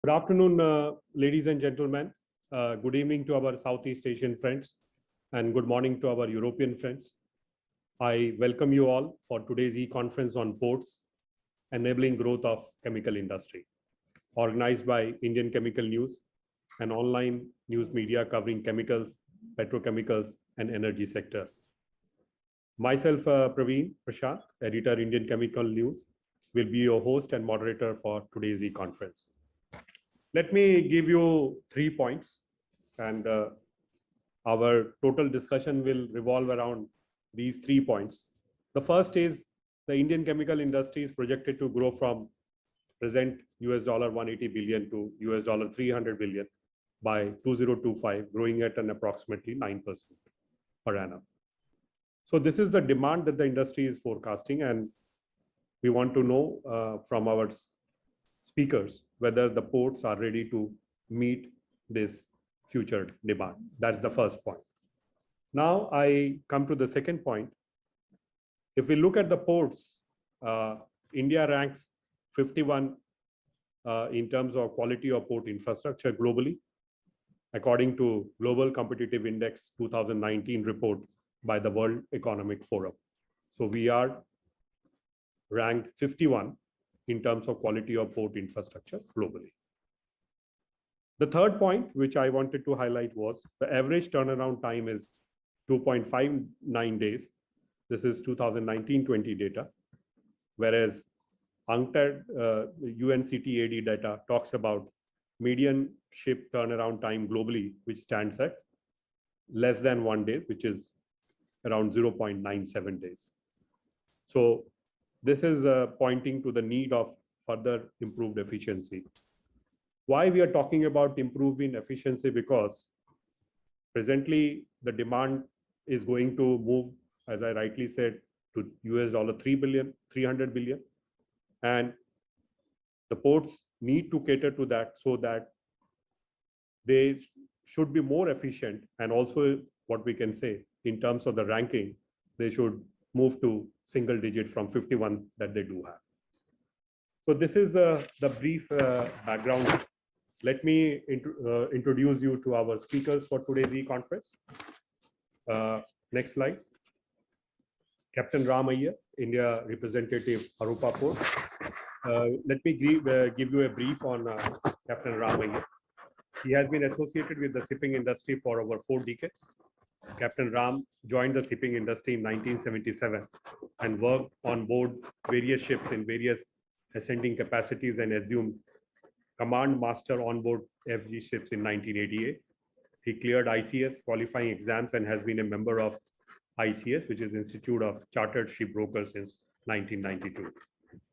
Good afternoon, ladies and gentlemen. Good evening to our Southeast Asian friends, and good morning to our European friends. I welcome you all for today's e-conference on ports, enabling growth of chemical industry, organized by Indian Chemical News, an online news media covering chemicals, petrochemicals, and energy sector. Myself, Praveen Prashant, editor, Indian Chemical News, will be your host and moderator for today's e-conference. Let me give you 3 points, and our total discussion will revolve around these 3 points. The first is the Indian chemical industry is projected to grow from present $180 billion to $300 billion by 2025, growing at an approximately 9% per annum. So this is the demand that the industry is forecasting, and we want to know from our speakers whether the ports are ready to meet this future demand. That's the first point. Now I come to the second point. If we look at the ports, India ranks 51 in terms of quality of port infrastructure globally, according to Global Competitive Index 2019 report by the World Economic Forum. So we are ranked 51 in terms of quality of port infrastructure globally. The third point, which I wanted to highlight, was the average turnaround time is 2.59 days. This is 2019-20 data, whereas UNCTAD, UNCTAD data talks about median ship turnaround time globally, which stands at less than 1 day, which is around 0.97 days. So this is pointing to the need of further improved efficiency. Why we are talking about improving efficiency? Because presently the demand is going to move, as I rightly said, to $300 billion. And the ports need to cater to that so that they should be more efficient. And also what we can say in terms of the ranking, they should move to single digit from 51 that they do have. So this is the brief background. Let me introduce you to our speakers for today's e-conference. Next slide. Captain Ram Iyer, India representative, Haropa Port. Let me give you a brief on Captain Ram Iyer. He has been associated with the shipping industry for over 4 decades. Captain Ram joined the shipping industry in 1977 and worked on board various ships in various ascending capacities and assumed command master on board FG ships in 1988. He cleared ICS qualifying exams and has been a member of ICS, which is Institute of Chartered Shipbrokers, since 1992.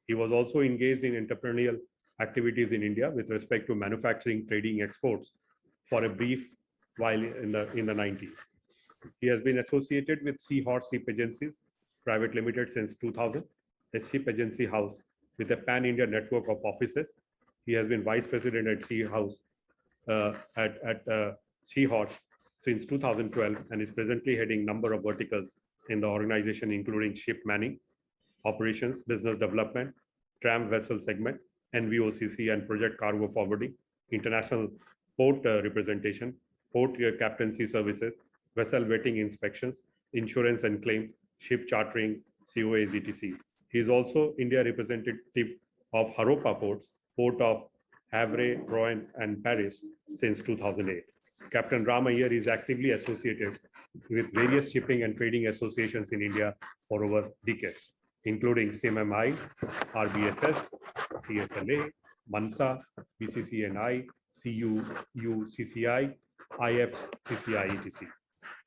He was also engaged in entrepreneurial activities in India with respect to manufacturing, trading, exports for a brief while in the 90s. He has been associated with Seahorse Ship Agencies Private Limited since 2000, a ship agency house with a pan-India network of offices. He has been vice president at Seahorse since 2012 and is presently heading number of verticals in the organization, including ship manning, operations, business development, tram vessel segment, NVOCC and project cargo forwarding, international port representation, port captaincy services, vessel vetting inspections, insurance and claim, ship chartering, COAs, etc. He is also India representative of Haropa Ports, Port of Havre, Rouen, and Paris since 2008. Captain Ram Iyer is actively associated with various shipping and trading associations in India for over decades, including CMMI, RBSS, CSLA, MANSA, BCCNI, CUCCI, IFCCI, etc.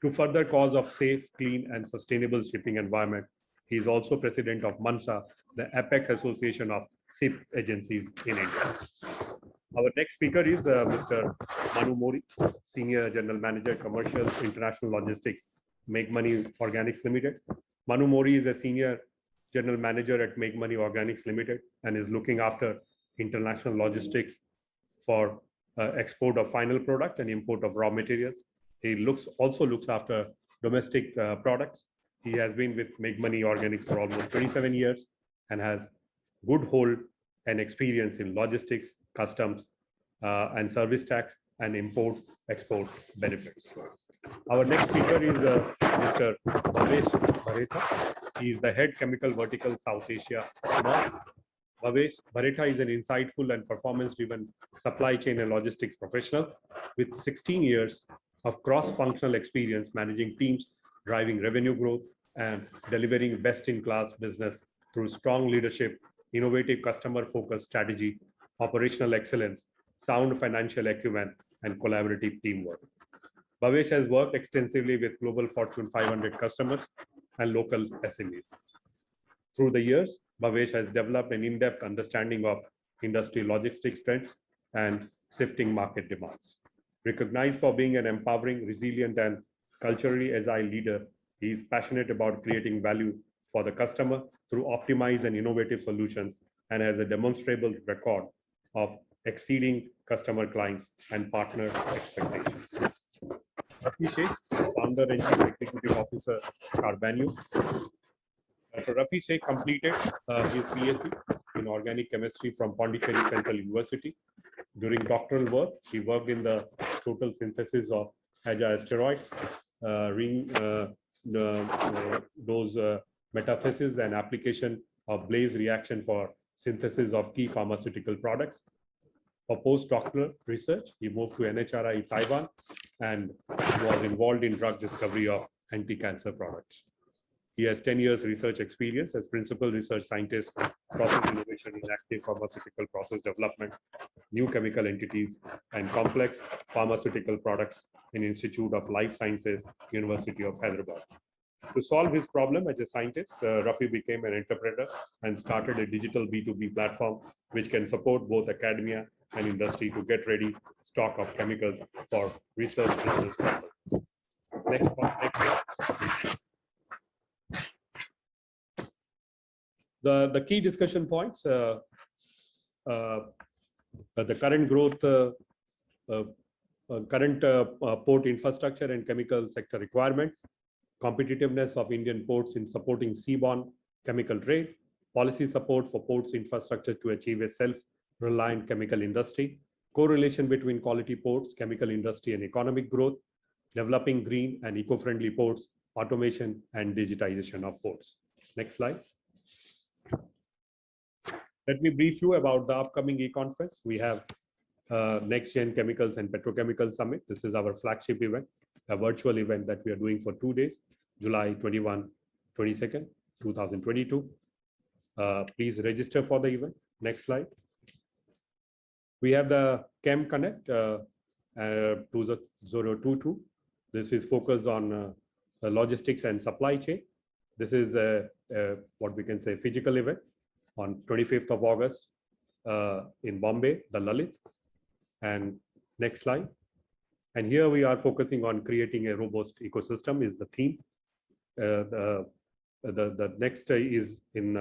To further cause of safe, clean, and sustainable shipping environment, he is also president of MANSA, the Apex Association of Ship Agencies in India. Our next speaker is Mr. Manu Mori, Senior General Manager, Commercial International Logistics, Make Money Organics Limited. Manu Mori is a Senior General Manager at Make Money Organics Limited and is looking after international logistics for export of final product and import of raw materials. He also looks after domestic products. He has been with Make Money Organics for almost 27 years and has good hold and experience in logistics, customs, and service tax and import-export benefits. Our next speaker is Mr. Bhavesh Bharetha. He is the head chemical vertical South Asia. Bhavesh Bharetha is an insightful and performance-driven supply chain and logistics professional with 16 years of cross-functional experience managing teams, driving revenue growth, and delivering best-in-class business through strong leadership, innovative customer-focused strategy, operational excellence, sound financial acumen, and collaborative teamwork. Bhavesh has worked extensively with global Fortune 500 customers and local SMEs. Through the years, Bhavesh has developed an in-depth understanding of industry logistics trends and shifting market demands. Recognized for being an empowering, resilient, and culturally agile leader, he is passionate about creating value for the customer through optimized and innovative solutions and has a demonstrable record of exceeding customer, clients, and partner expectations. Rafi Sheikh, founder and chief executive officer, Carbanio. Dr. Rafi Sheikh completed his PhD in organic chemistry from Pondicherry Central University. During doctoral work, he worked in the total synthesis of asteroids, those metathesis and application of Blaze reaction for synthesis of key pharmaceutical products. For postdoctoral research, he moved to NHRI Taiwan and was involved in drug discovery of anti-cancer products. He has 10 years research experience as principal research scientist, process innovation in active pharmaceutical process development, new chemical entities, and complex pharmaceutical products in Institute of Life Sciences, University of Hyderabad. To solve his problem as a scientist, Rafi became an entrepreneur and started a digital B2B platform which can support both academia and industry to get ready stock of chemicals for research business purposes. Next. The key discussion points, the current growth, current port infrastructure and chemical sector requirements, competitiveness of Indian ports in supporting seaborne chemical trade, policy support for ports infrastructure to achieve a self-reliant chemical industry, correlation between quality ports, chemical industry and economic growth, developing green and eco-friendly ports, automation and digitization of ports. Next slide. Let me brief you about the upcoming e-conference. We have Next Gen Chemicals and Petrochemical Summit. This is our flagship event, a virtual event that we are doing for 2 days, July 21, 22nd, 2022. Please register for the event. Next slide. We have the Chem Connect 2022. This is focused on logistics and supply chain. This is what we can say physical event on 25th of August in Bombay, the Lalit. And next slide. And here we are focusing on creating a robust ecosystem is the theme. The next is in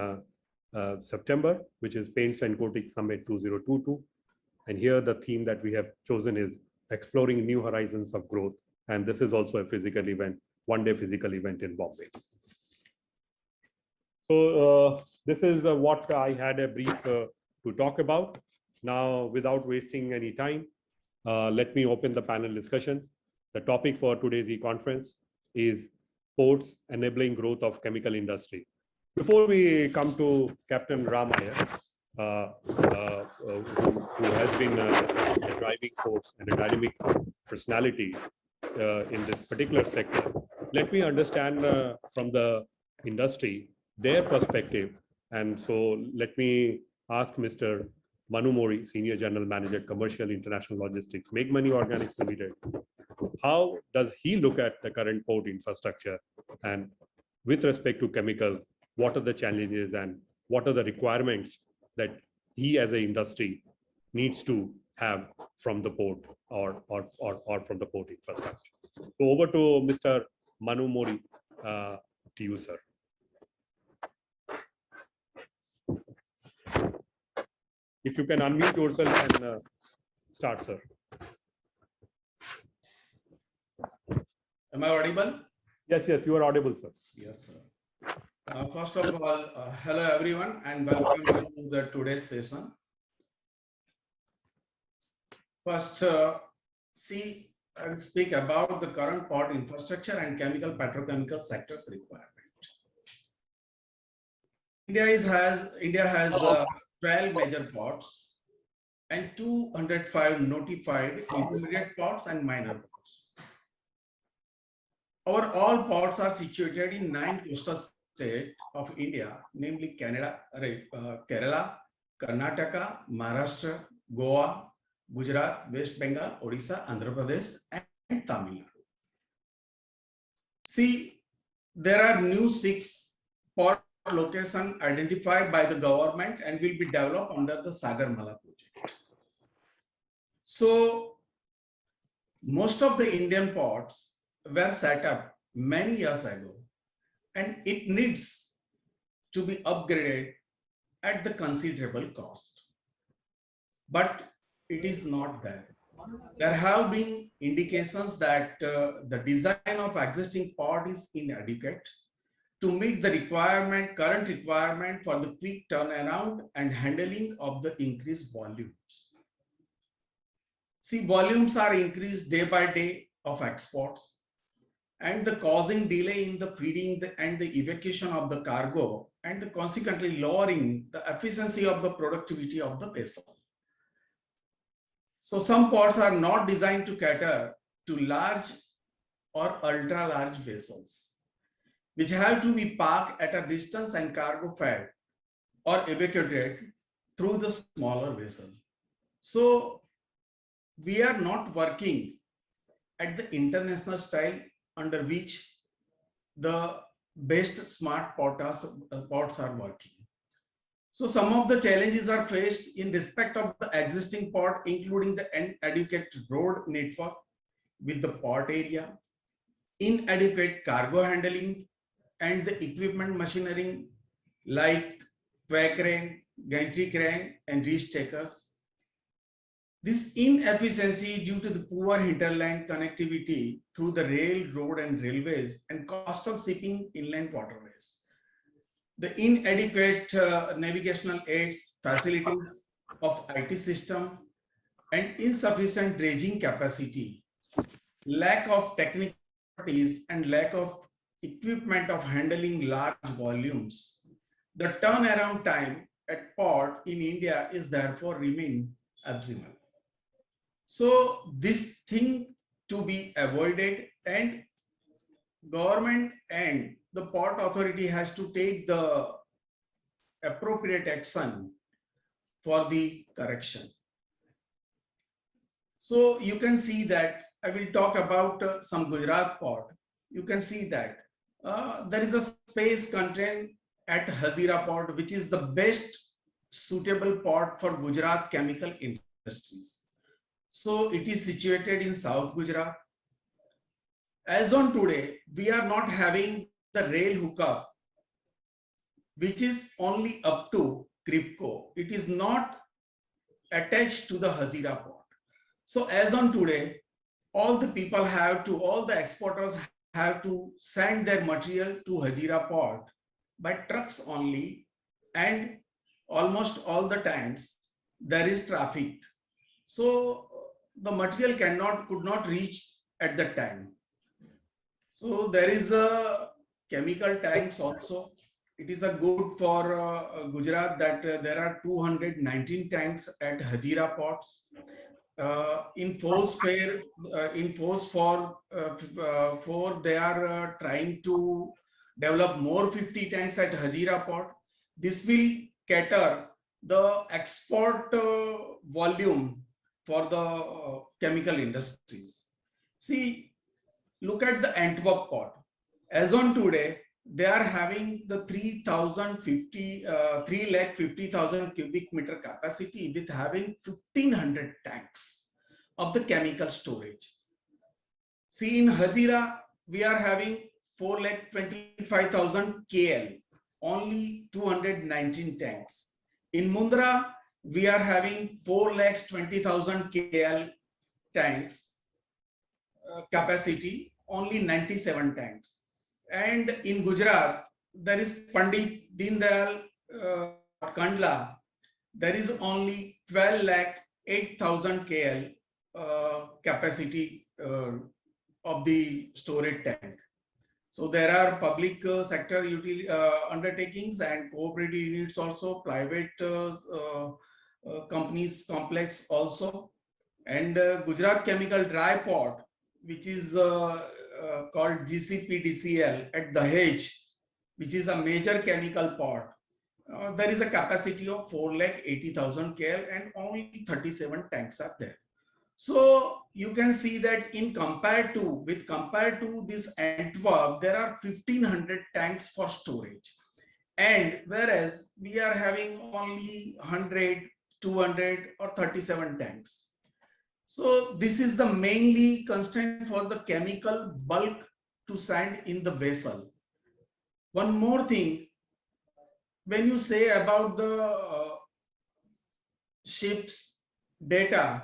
September, which is Paints and Coatings Summit 2022. And here the theme that we have chosen is exploring new horizons of growth. And this is also a physical event, one-day physical event in Bombay. So this is what I had a brief to talk about. Now, without wasting any time, let me open the panel discussion. The topic for today's e-conference is ports enabling growth of chemical industry. Before we come to Captain Ramaya, who has been a driving force and a dynamic personality in this particular sector, let me understand from the industry their perspective. And so let me ask Mr. Manu Mori, Senior General Manager, Commercial International Logistics, Make Money Organics Limited. How does he look at the current port infrastructure? And with respect to chemical, what are the challenges and what are the requirements that he as an industry needs to have from the port or from the port infrastructure? So over to Mr. Manu Mori, to you, sir. If you can unmute yourself and start, sir. Am I audible? Yes, yes, you are audible, sir. Yes, sir. First of all, hello everyone and welcome to the today's session. First, I will speak about the current port infrastructure and chemical petrochemical sectors requirement. India has 12 major ports and 205 notified intermediate ports and minor ports. Our all ports are situated in 9 coastal states of India, namely Kerala, Karnataka, Maharashtra, Goa, Gujarat, West Bengal, Odisha, Andhra Pradesh, and Tamil Nadu. See, there are new 6 port locations identified by the government and will be developed under the Sagarmala project. So, most of the Indian ports were set up many years ago, and it needs to be upgraded at the considerable cost. But it is not there. There have been indications that the design of existing port is inadequate to meet the current requirement for the quick turnaround and handling of the increased volumes. See, volumes are increased day by day of exports, and the causing delay in the feeding and the evacuation of the cargo, and consequently lowering the efficiency of the productivity of the vessel. So some ports are not designed to cater to large or ultra large vessels, which have to be parked at a distance and cargo fed or evacuated through the smaller vessel. So we are not working at the international style under which the best smart ports are working. So some of the challenges are faced in respect of the existing port, including the inadequate road network with the port area, inadequate cargo handling, and the equipment machinery like quay crane, gantry crane, and reach takers. This inefficiency due to the poor hinterland connectivity through the rail, road, and railways and coastal shipping inland waterways. The inadequate navigational aids, facilities of IT system, and insufficient dredging capacity, lack of technical expertise, and lack of equipment of handling large volumes. The turnaround time at port in India is therefore remain abysmal. So this thing to be avoided, and government and the port authority has to take the appropriate action for the correction. So you can see that I will talk about some Gujarat port. You can see that there is a space contained at Hazira port, which is the best suitable port for Gujarat chemical industries. So it is situated in South Gujarat. As on today, we are not having the rail hookup, which is only up to Kripco. It is not attached to the Hazira port. So as on today, all the exporters have to send their material to Hazira port by trucks only, and almost all the times there is traffic. So the material could not reach at that time. So there is a chemical tanks also. It is a good for Gujarat that there are 219 tanks at Hazira ports. In force for they are trying to develop more 50 tanks at Hazira port. This will cater the export volume for the chemical industries. See, look at the Antwerp port. As on today, they are having the 350,000 cubic meter capacity with having 1,500 tanks of the chemical storage. See, in Hazira, we are having 425,000 KL, only 219 tanks. In Mundra, we are having 420,000 KL tanks capacity, only 97 tanks. And in Gujarat, there is Pandit Deendayal Kandla. There is only 12,08,000 KL capacity of the storage tank. So there are public sector undertakings and cooperative units also, private companies complex also, and Gujarat Chemical Dry Port, which is called GCPDCL at Dahej, which is a major chemical port. There is a capacity of 480,000 KL and only 37 tanks are there. So you can see that compared to this Antwerp, there are 1,500 tanks for storage. And whereas we are having only 100, 200 or 37 tanks. So this is the mainly constraint for the chemical bulk to send in the vessel. One more thing, when you say about the ships data,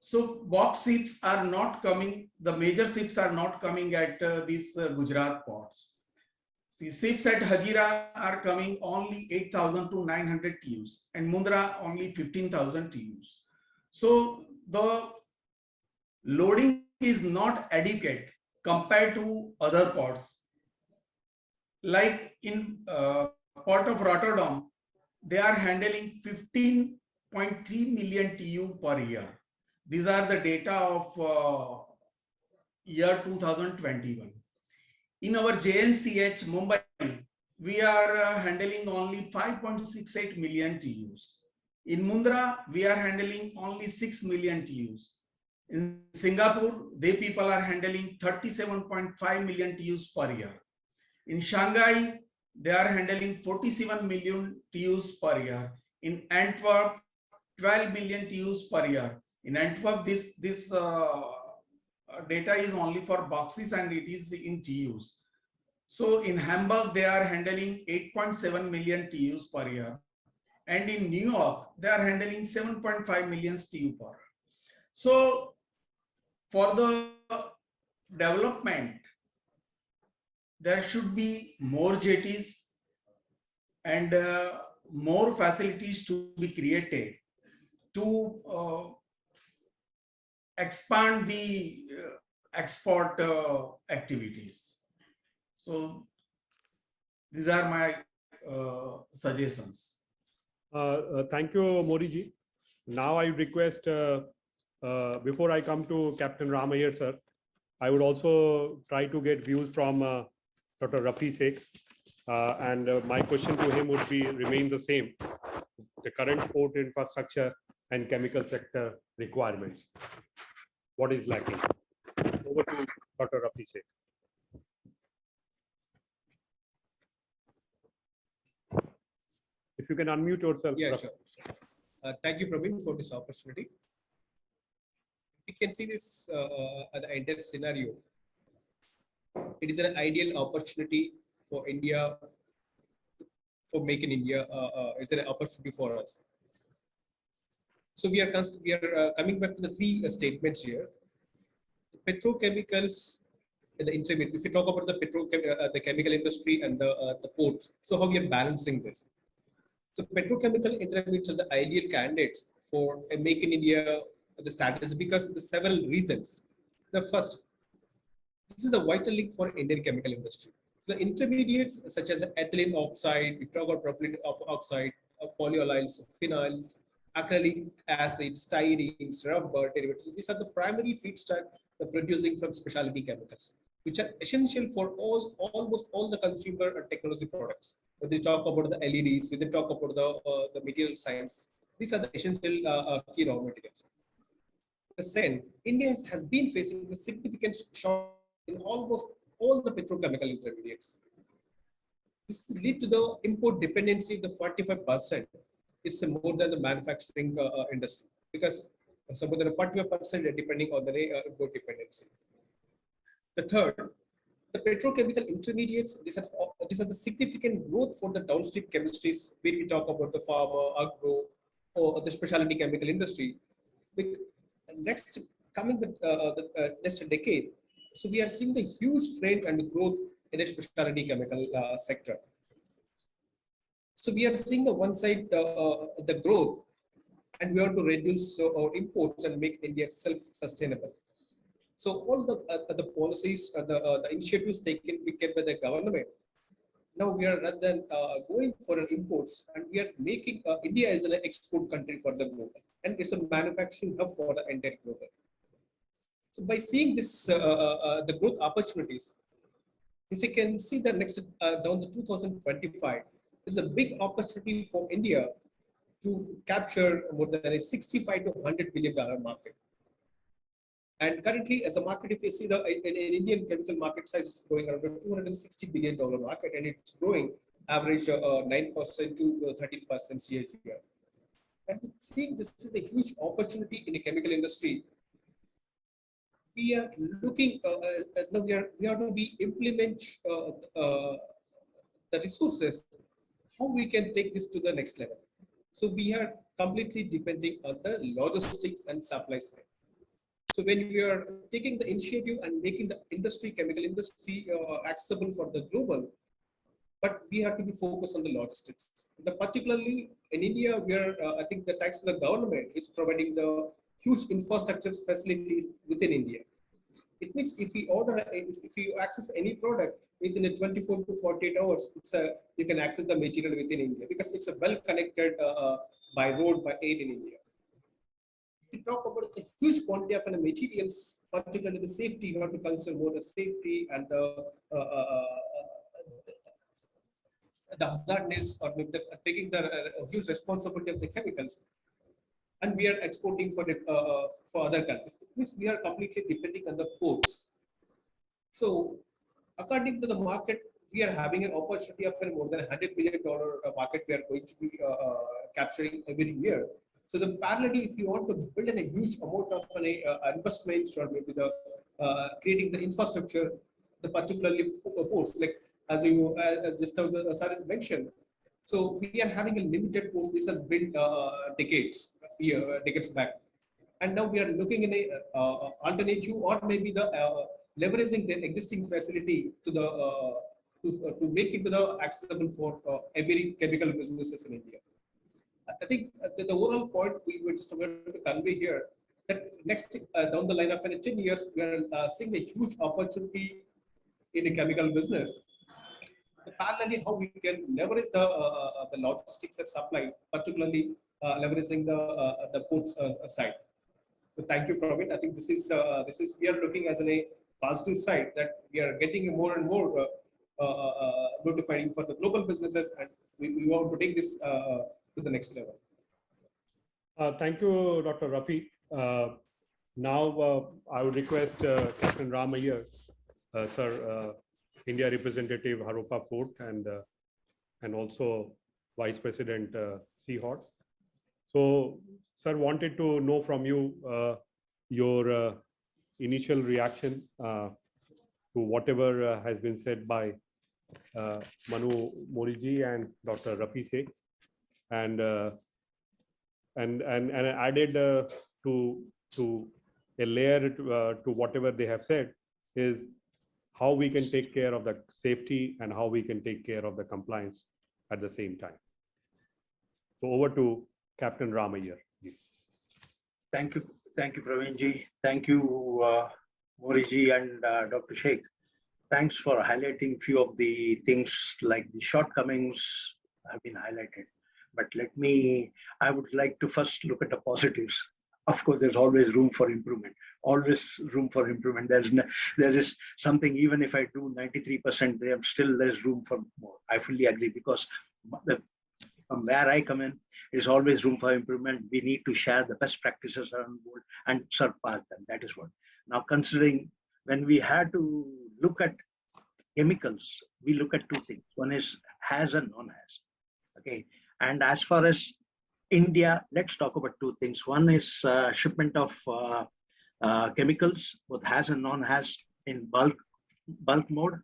so box ships are not coming, the major ships are not coming at these Gujarat ports. See, ships at Hazira are coming only 8,000 to 900 TEUs and Mundra only 15,000 TEUs. So the loading is not adequate compared to other ports. Like in port of Rotterdam, they are handling 15.3 million TEU per year. These are the data of year 2021. In our JNCH Mumbai, we are handling only 5.68 million TEUs. In Mundra, we are handling only 6 million TEUs. In Singapore, they people are handling 37.5 million TEUs per year. In Shanghai, they are handling 47 million TEUs per year. In Antwerp, 12 million TEUs per year. In Antwerp, this data is only for boxes and it is in TEUs. So in Hamburg, they are handling 8.7 million TEUs per year. And in New York, they are handling 7.5 million TEU per year. So for the development, there should be more jetties and more facilities to be created to expand the export activities. So these are my suggestions. Thank you, Moriji. Now I request, before I come to Captain Ram Iyer, sir, I would also try to get views from Dr. Rafi Sheikh. And my question to him would be remain the same: the current port infrastructure and chemical sector requirements. What is lacking? Over to Dr. Rafi Sheikh. If you can unmute yourself. Yeah, Rafi. sure. Thank you, Praveen, for this opportunity. We can see this the entire scenario. It is an ideal opportunity for India, for Make in India. Is an opportunity for us. So we are coming back to the three statements here. The petrochemicals and the intermediate. If we talk about the chemical industry and the ports, so how we are balancing this? So petrochemical intermediates are the ideal candidates for a Make in India the status because of the several reasons. The first, this is the vital link for Indian chemical industry. So the intermediates such as ethylene oxide, we talk about propylene oxide, polyols, phenols, acrylic acid, styrene, rubber derivatives. These are the primary feedstock producing from specialty chemicals, which are essential for almost all the consumer and technology products. When they talk about the LEDs, when they talk about the material science, these are the essential key raw materials. The second, India has been facing a significant shortage in almost all the petrochemical intermediates. This leads to the import dependency, the 45%. It's more than the manufacturing industry because some more than 45% are depending on the import dependency. The third, the petrochemical intermediates, these are the significant growth for the downstream chemistries where we talk about the pharma, agro, or the specialty chemical industry. Next, coming the next decade, so we are seeing the huge trend and growth in the specialty chemical sector. So we are seeing the one side the growth, and we want to reduce our imports and make India self-sustainable. So all the policies, the initiatives taken by the government. Now we are rather than going for imports, and we are making India as an export country for the global, and it's a manufacturing hub for the entire global. So by seeing this, the growth opportunities, if we can see the next down to 2025, is a big opportunity for India to capture more than a 65 to $100 billion market. And currently, as a market, if you see the in Indian chemical market size is going around $260 billion market, and it's growing average 9% to 13% CAGR. And seeing this is a huge opportunity in the chemical industry, we are looking now we are to be implement the resources, how we can take this to the next level. So we are completely depending on the logistics and supply side. So when we are taking the initiative and making the industry, chemical industry accessible for the global, but we have to be focused on the logistics. Particularly in India, where I think the thanks to the government is providing the huge infrastructure facilities within India. It means if we order, if you access any product within a 24 to 48 hours, you can access the material within India, because it's a well connected by road, by air in India. We talk about the huge quantity of materials, particularly the safety. You have to consider more the safety and the hazardness, or taking the huge responsibility of the chemicals. And we are exporting for other countries. It means we are completely depending on the ports. So according to the market, we are having an opportunity of more than $100 billion market we are going to be capturing every year. So the parallelly, if you want to build in a huge amount of investments, or maybe the creating the infrastructure, the particularly ports, like as just sir has mentioned. So we are having a limited ports. This has been decades back, and now we are looking in a alternative, or maybe the leveraging the existing facility to the to make it accessible for every chemical businesses in India. I think the overall point we were just going to convey here, that next down the line of 10 years, we are seeing a huge opportunity in the chemical business. Parallelly, how we can leverage the logistics and supply, particularly leveraging the ports side. So thank you, Praveen. I think this is we are looking as a positive side, that we are getting more and more notifying for the global businesses, and we want to take this to the next level. Thank you, Dr. Rafi. Now I would request Captain Ram Iyer, sir, India representative, Haropa Port, and also Vice President Seahorse. So, sir, wanted to know from you your initial reaction to whatever has been said by Manu Moriji and Dr. Rafi Sheikh, and added to a layer to whatever they have said is how we can take care of the safety and how we can take care of the compliance at the same time. So over to Captain Ram Iyer. Thank you, Praveen ji. Thank you, Moriji and Dr. Sheikh. Thanks for highlighting few of the things, like the shortcomings have been highlighted. But I would like to first look at the positives. Of course, there's always room for improvement. Always room for improvement. There is something, even if I do 93%, there's room for more. I fully agree, because from where I come in, there's always room for improvement. We need to share the best practices around the world and surpass them. That is what. Now, considering when we had to look at chemicals, we look at two things. One is has and non-has. Okay. And as far as India, let's talk about two things. One is shipment of chemicals, both has and non-has, in bulk mode,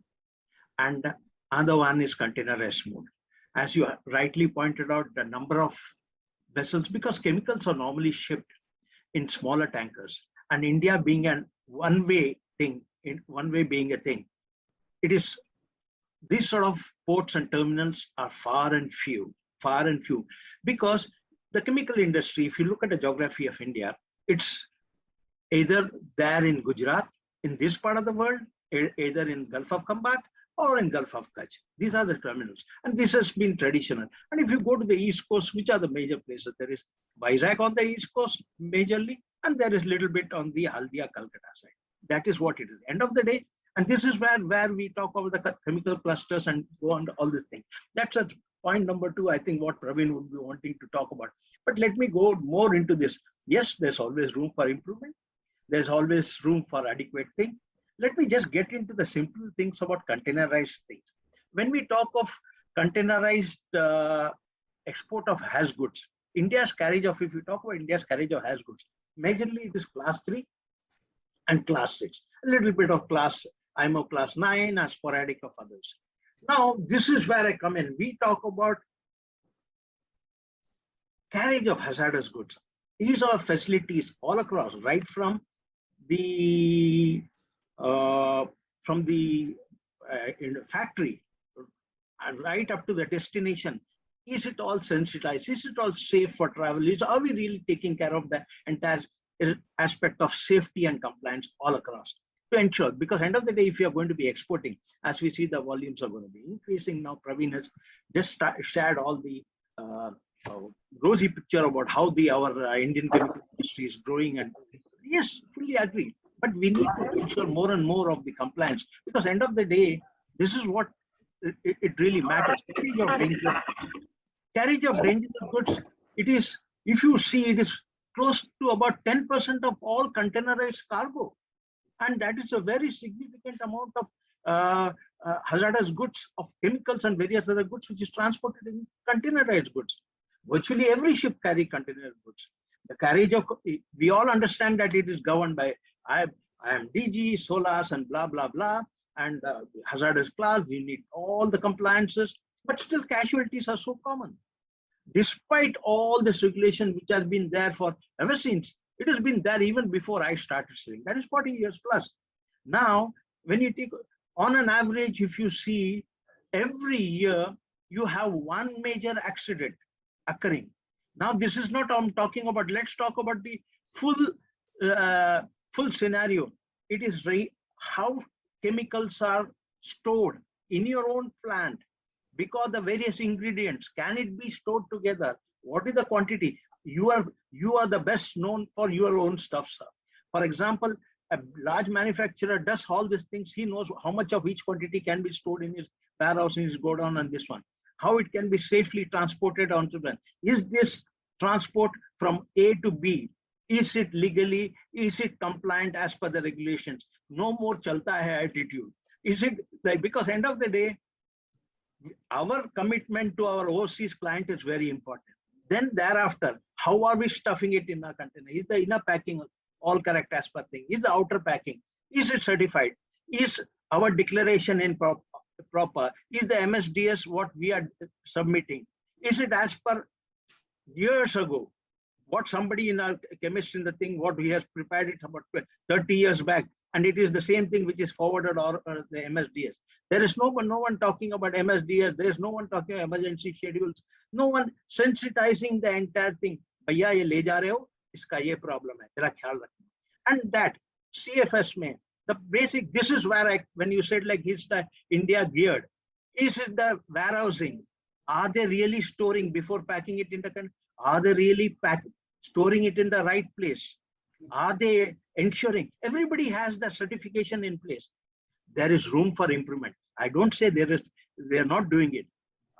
and the other one is containerized mode. As you rightly pointed out, the number of vessels, because chemicals are normally shipped in smaller tankers, and India being a one-way thing, it is these sort of ports and terminals are far and few, because the chemical industry, if you look at the geography of India, it's either there in Gujarat in this part of the world, either in Gulf of Khambat or in Gulf of Kutch. These are the terminals. And this has been traditional. And if you go to the East Coast, which are the major places? There is Vizag on the East Coast majorly, and there is a little bit on the Haldia Calcutta side. That is what it is. End of the day, and this is where we talk about the chemical clusters and go on all these things. That's a point number 2, I think, what Praveen would be wanting to talk about. But let me go more into this. Yes, there's always room for improvement. There's always room for adequate thing. Let me just get into the simple things about containerized things. When we talk of containerized export of has goods, India's carriage of, if you talk about India's carriage of has goods, majorly it is class 3 and class 6, a little bit of class, IMO class 9 and sporadic of others. Now, this is where I come in. We talk about carriage of hazardous goods. These are facilities all across, right from the in the factory and right up to the destination. Is it all sensitized? Is it all safe for travel? Are we really taking care of the entire aspect of safety and compliance all across to ensure? Because end of the day, if you are going to be exporting, as we see the volumes are going to be increasing now, Praveen has just shared all the rosy picture about how our Indian chemical industry is growing, and yes, fully agree. But we need to ensure more and more of the compliance, because end of the day, this is what it really matters. Carriage of dangerous goods. It is, if you see, it is close to about 10% of all containerized cargo, and that is a very significant amount of hazardous goods, of chemicals and various other goods, which is transported in containerized goods. Virtually every ship carry containerized goods. The carriage of, we all understand that it is governed by IMDG, SOLAS, and blah, blah, blah, and hazardous class, you need all the compliances, but still casualties are so common. Despite all this regulation, which has been there for ever since, it has been there even before I started sailing. That is 40 years plus. Now, when you take, on an average, if you see, every year, you have one major accident occurring. Now, this is not, I'm talking about, let's talk about the full scenario. It is how chemicals are stored in your own plant, because the various ingredients, can it be stored together? What is the quantity? You are the best known for your own stuff, sir. For example, a large manufacturer does all these things. He knows how much of each quantity can be stored in his warehouse, in his godown, and this one. How it can be safely transported onto them. Is this transport from A to B? Is it legally? Is it compliant as per the regulations? No more chalta hai attitude. Is it like, because end of the day, our commitment to our overseas client is very important. Then thereafter, how are we stuffing it in our container? Is the inner packing all correct as per thing? Is the outer packing, is it certified? Is our declaration in proper? Is the MSDS what we are submitting? Is it as per years ago? What somebody in our chemist in the thing, what we have prepared it about 30 years back, and it is the same thing which is forwarded or the MSDS. There is no one talking about MSDS. There is no one talking about emergency schedules. No one sensitizing the entire thing. Bhaiya ye le ja rahe ho, iska ye problem hai, tera khayal rakhna. And that CFS mein, the basic, this is where when you said like is the India geared, is it the warehousing? Are they really storing before packing it in the country? Are they really storing it in the right place? Are they ensuring? Everybody has the certification in place. There is room for improvement. I don't say they're not doing it.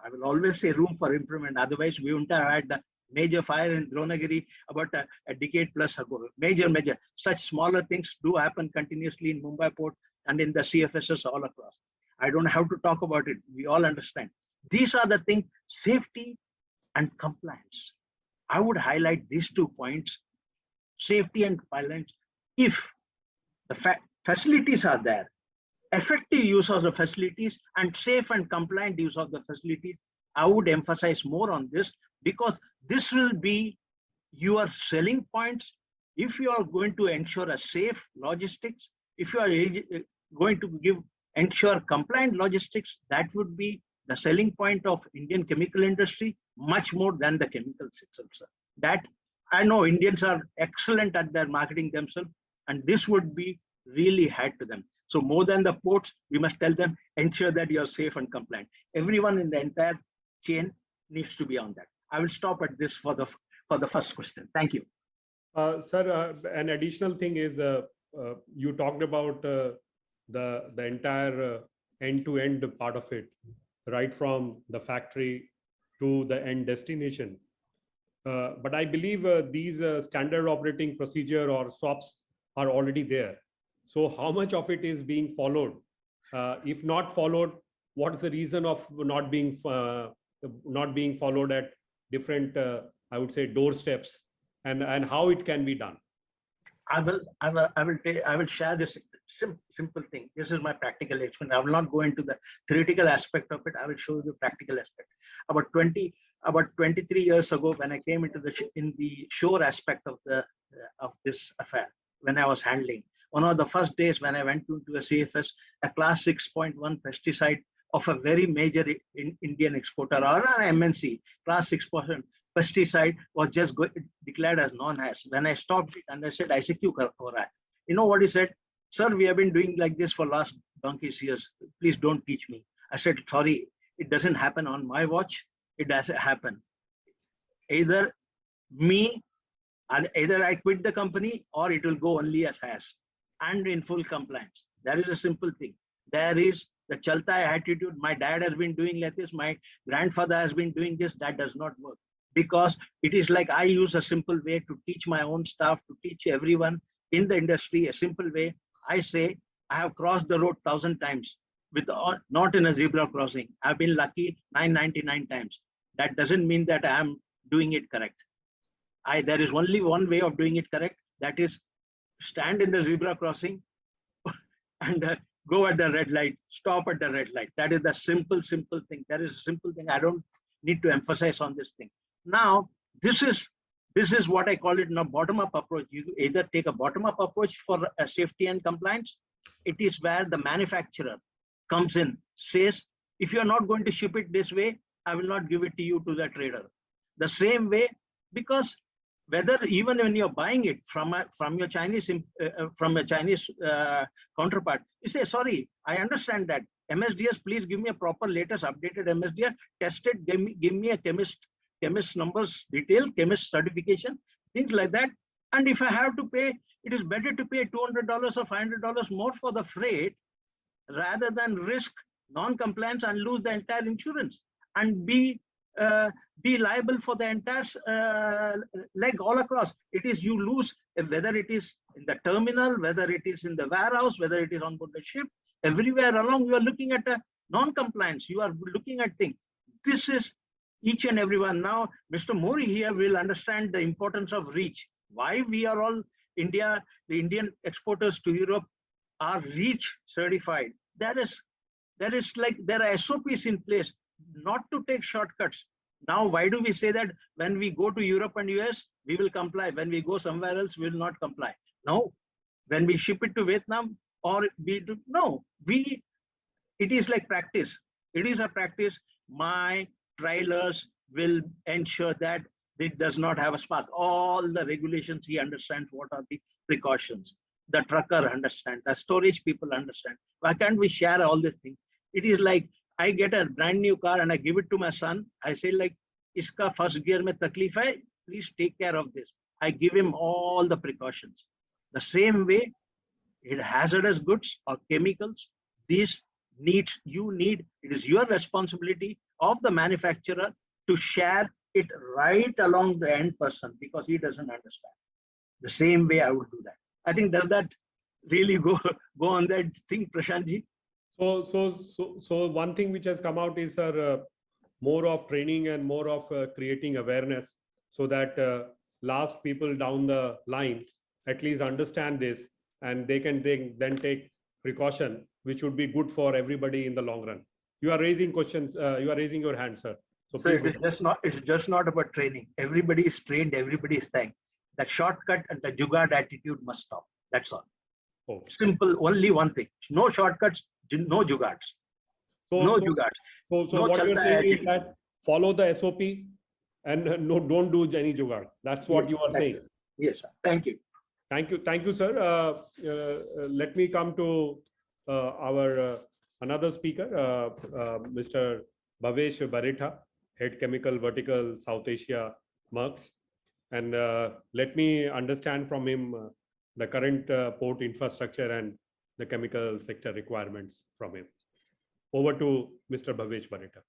I will always say room for improvement. Otherwise, we wouldn't have had the major fire in Dronagiri about a decade plus ago. Major. Such smaller things do happen continuously in Mumbai port and in the CFSs all across. I don't have to talk about it. We all understand. These are the things, safety and compliance. I would highlight these 2 points, safety and compliance. If the facilities are there, effective use of the facilities and safe and compliant use of the facilities, I would emphasize more on this, because this will be your selling points. If you are going to ensure a safe logistics, if you are going to ensure compliant logistics, that would be the selling point of Indian chemical industry, much more than the chemicals itself, sir. That I know Indians are excellent at their marketing themselves, and this would be really had to them. So more than the ports, we must tell them, ensure that you're safe and compliant. Everyone in the entire chain needs to be on that. I will stop at this for the first question. Thank you. Sir, an additional thing is you talked about the entire end-to-end part of it, right from the factory to the end destination. But I believe these standard operating procedure or SOPs are already there. So how much of it is being followed? If not followed, what is the reason of not being followed at different, I would say, doorsteps, and how it can be done? I will share this simple thing. This is my practical experience. I will not go into the theoretical aspect of it. I will show you the practical aspect. About 23 years ago, when I came into the shore aspect of this affair, when I was handling, one of the first days when I went into a CFS, a class 6.1 pesticide of a very major Indian exporter or an MNC, class 6% pesticide was just declared as non-HAS. When I stopped it and I said, "Aise kyun kar raha hai?" You know what he said? "Sir, we have been doing like this for last donkey's years. Please don't teach me." I said, "Sorry, it doesn't happen on my watch. It doesn't happen. Either I quit the company or it will go only as HAS and in full compliance." That is a simple thing. There is the chalta attitude. My dad has been doing like this. My grandfather has been doing this. That does not work, because it is like I use a simple way to teach my own staff, to teach everyone in the industry a simple way. I say, I have crossed the road 1,000 times not in a zebra crossing. I've been lucky 999 times. That doesn't mean that I am doing it correct. There is only one way of doing it correct. That is, stand in the zebra crossing and go at the red light, stop at the red light. That is the simple thing. That is a simple thing. I don't need to emphasize on this thing. Now, this is what I call it now bottom-up approach. You either take a bottom-up approach for safety and compliance. It is where the manufacturer comes in, says, if you're not going to ship it this way, I will not give it to you to the trader. The same way, because whether even when you're buying it from your Chinese counterpart, you say, "Sorry, I understand that. MSDS, please give me a proper latest updated MSDS, test it, give me a chemist numbers detail, chemist certification, things like that. And if I have to pay, it is better to pay $200 or $500 more for the freight rather than risk non-compliance and lose the entire insurance and be liable for the entire leg all across. It is you lose, whether it is in the terminal, whether it is in the warehouse, whether it is on board the ship, everywhere along you are looking at a non-compliance. You are looking at things. This is each and everyone. Now, Mr. Mori here will understand the importance of REACH. Why we are all the Indian exporters to Europe are REACH certified. There are SOPs in place not to take shortcuts. Now, why do we say that when we go to Europe and US, we will comply? When we go somewhere else, we will not comply. No, when we ship it to Vietnam or it is like practice. It is a practice. My trailers will ensure that it does not have a spark. All the regulations, he understands what are the precautions. The trucker understands, the storage people understand. Why can't we share all these things? It is like I get a brand new car and I give it to my son. I say like, iska first gear mein takleef hai, please take care of this. I give him all the precautions. The same way, hazardous goods or chemicals, it is your responsibility of the manufacturer to share it right along the end person, because he doesn't understand. The same way I would do that. I think, does that really go on that thing, Prashant ji? So one thing which has come out is more of training and more of creating awareness, so that last people down the line at least understand this, and they can then take precaution, which would be good for everybody in the long run. You are raising questions. You are raising your hand, sir. So it's just not about training. Everybody is trained. Everybody is thanked. The shortcut and the jugaad attitude must stop. That's all. Okay. Simple. Only one thing. No shortcuts. No jugaads. No jugaads. So no, what you're saying is that follow the SOP and don't do any jugaad. That's what you are saying. Yes, sir. Thank you. Thank you, sir. Let me come to our another speaker, Mr. Bhavesh Baretha, Head Chemical Vertical South Asia, Merckx. And let me understand from him the current port infrastructure and the chemical sector requirements from him. Over to Mr. Bhavesh Baretha.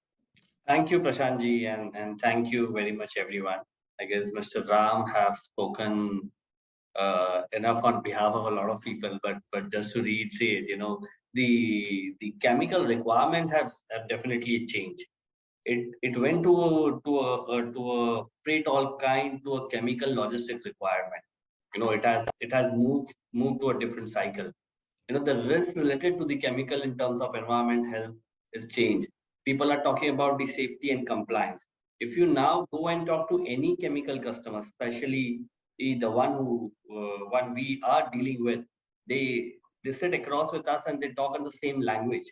Thank you, Prashantji, and thank you very much, everyone. I guess Mr. Ram have spoken enough on behalf of a lot of people, but just to reiterate, the chemical requirement have definitely changed. It went to a freight all kind to a chemical logistics requirement. It has moved to a different cycle. The risk related to the chemical in terms of environment health is changed. People are talking about the safety and compliance. If you now go and talk to any chemical customer, especially the one we are dealing with, they sit across with us and they talk in the same language,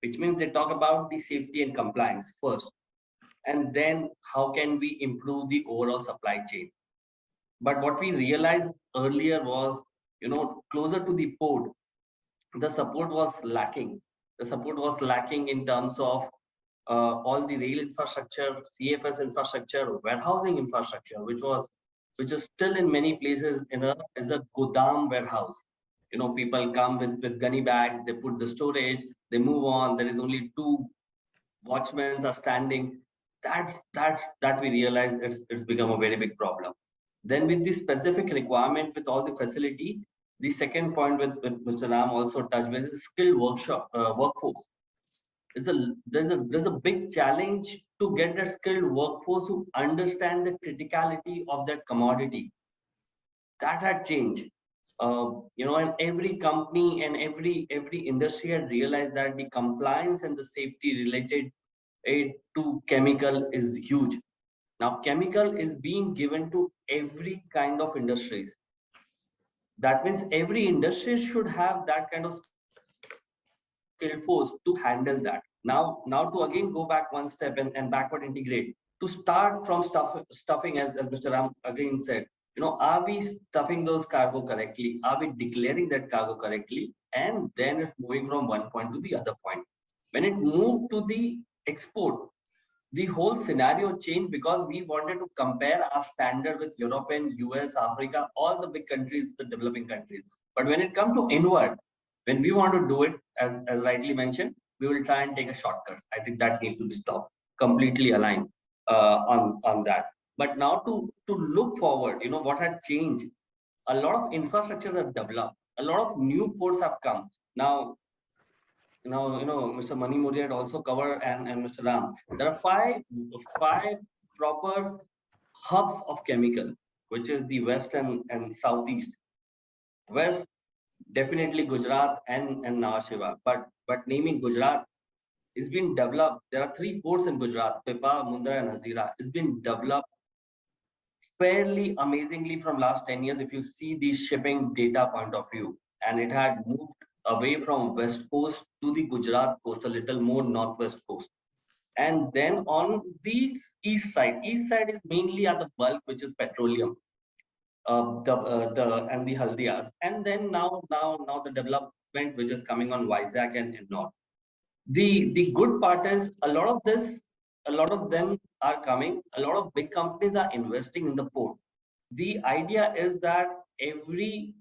which means they talk about the safety and compliance first, and then how can we improve the overall supply chain. But what we realized earlier was, closer to the port, the support was lacking. The support was lacking in terms of all the rail infrastructure, CFS infrastructure, warehousing infrastructure, which is still in many places is a Godam warehouse. People come with gunny bags, they put the storage, they move on. There is only 2 watchmen are standing. That we realize it's become a very big problem. Then with the specific requirement with all the facility, the second point with Mr. Ram also touched with is skilled workforce. There's a big challenge to get that skilled workforce who understand the criticality of that commodity. That had changed. And every company and every industry had realized that the compliance and the safety related to chemical is huge. Now, chemical is being given to every kind of industries. That means every industry should have that kind of skilled force to handle that. Now to again go back one step and backward integrate, to start from stuffing, as Mr. Ram again said, are we stuffing those cargo correctly? Are we declaring that cargo correctly? And then it's moving from one point to the other point. When it moved to the export, the whole scenario changed because we wanted to compare our standard with European, US, Africa, all the big countries, the developing countries. But when it comes to inward, when we want to do it, as rightly mentioned, we will try and take a shortcut. I think that needs to be stopped, completely aligned on that. But now to look forward, what had changed? A lot of infrastructures have developed. A lot of new ports have come. Now, Mr. Mani Modi had also covered, and Mr. Ram. There are five proper hubs of chemical, which is the west and southeast. West, definitely Gujarat and Nhava Sheva. But naming Gujarat, it's been developed. There are 3 ports in Gujarat, Pipavav, Mundra, and Hazira. It's been developed fairly amazingly from last 10 years. If you see the shipping data point of view, and it had moved away from west coast to the Gujarat coast, a little more northwest coast. And then on the east side is mainly at the bulk, which is petroleum, and the Haldias. And then now the development which is coming on Vizag and North. The good part is a lot of them are coming. A lot of big companies are investing in the port. The idea is that every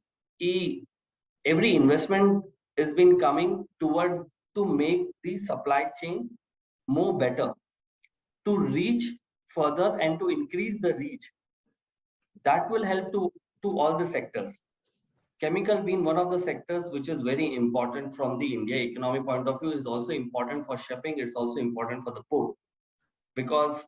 investment has been coming towards to make the supply chain more better, to reach further and to increase the reach. That will help to all the sectors. Chemical being one of the sectors which is very important from the India economic point of view, is also important for shipping. It's also important for the port, because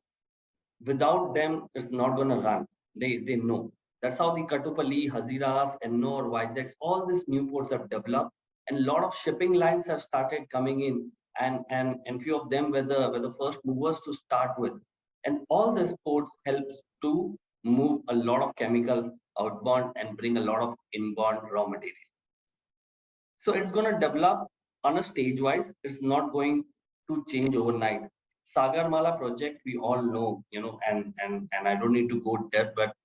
without them, it's not going to run. They know. That's how the Kattupalli, Haziras, Ennore, Vizag, all these new ports have developed, and a lot of shipping lines have started coming in, and few of them were the first movers to start with. And all these ports helps to move a lot of chemical outbound and bring a lot of inbound raw material. So it's going to develop on a stage wise. It's not going to change overnight. Sagarmala project, we all know, and I don't need to go there, but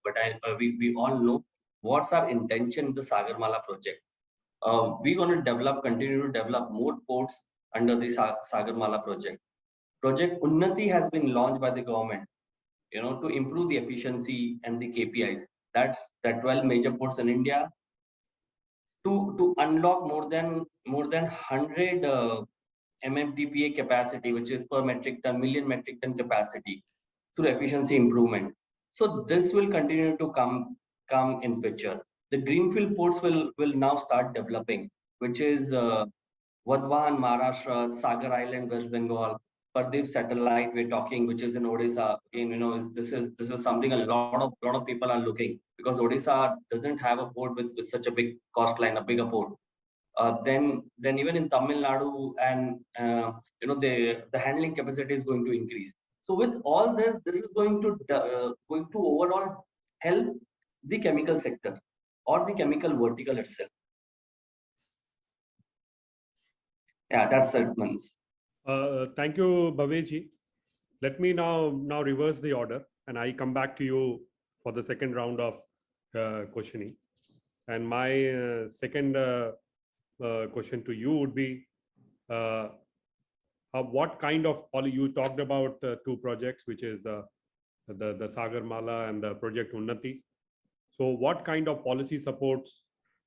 we all know what's our intention in the Sagarmala project. We're going to continue to develop more ports under the Sagarmala project. Project Unnati has been launched by the government, to improve the efficiency and the KPIs. That's the 12 major ports in India. To unlock more than 100 MMTPA capacity, which is per metric ton, million metric ton capacity, through efficiency improvement. So this will continue to come in picture. The greenfield ports will now start developing, which is Vadhavan, Maharashtra, Sagar Island, West Bengal, Pardeep satellite we're talking, which is in Odisha. Again, this is something a lot of people are looking, because Odisha doesn't have a port with such a big cost line, a bigger port. Then even in Tamil Nadu, and the handling capacity is going to increase. So with all this is going to overall help the chemical sector or the chemical vertical itself. Yeah, that's it, Mans. Thank you, Bhavesh. Let me now reverse the order, and I come back to you for the second round of questioning. And my second question to you would be, what kind of you talked about two projects, which is the Sagarmala and the Project Unnati. So what kind of policy supports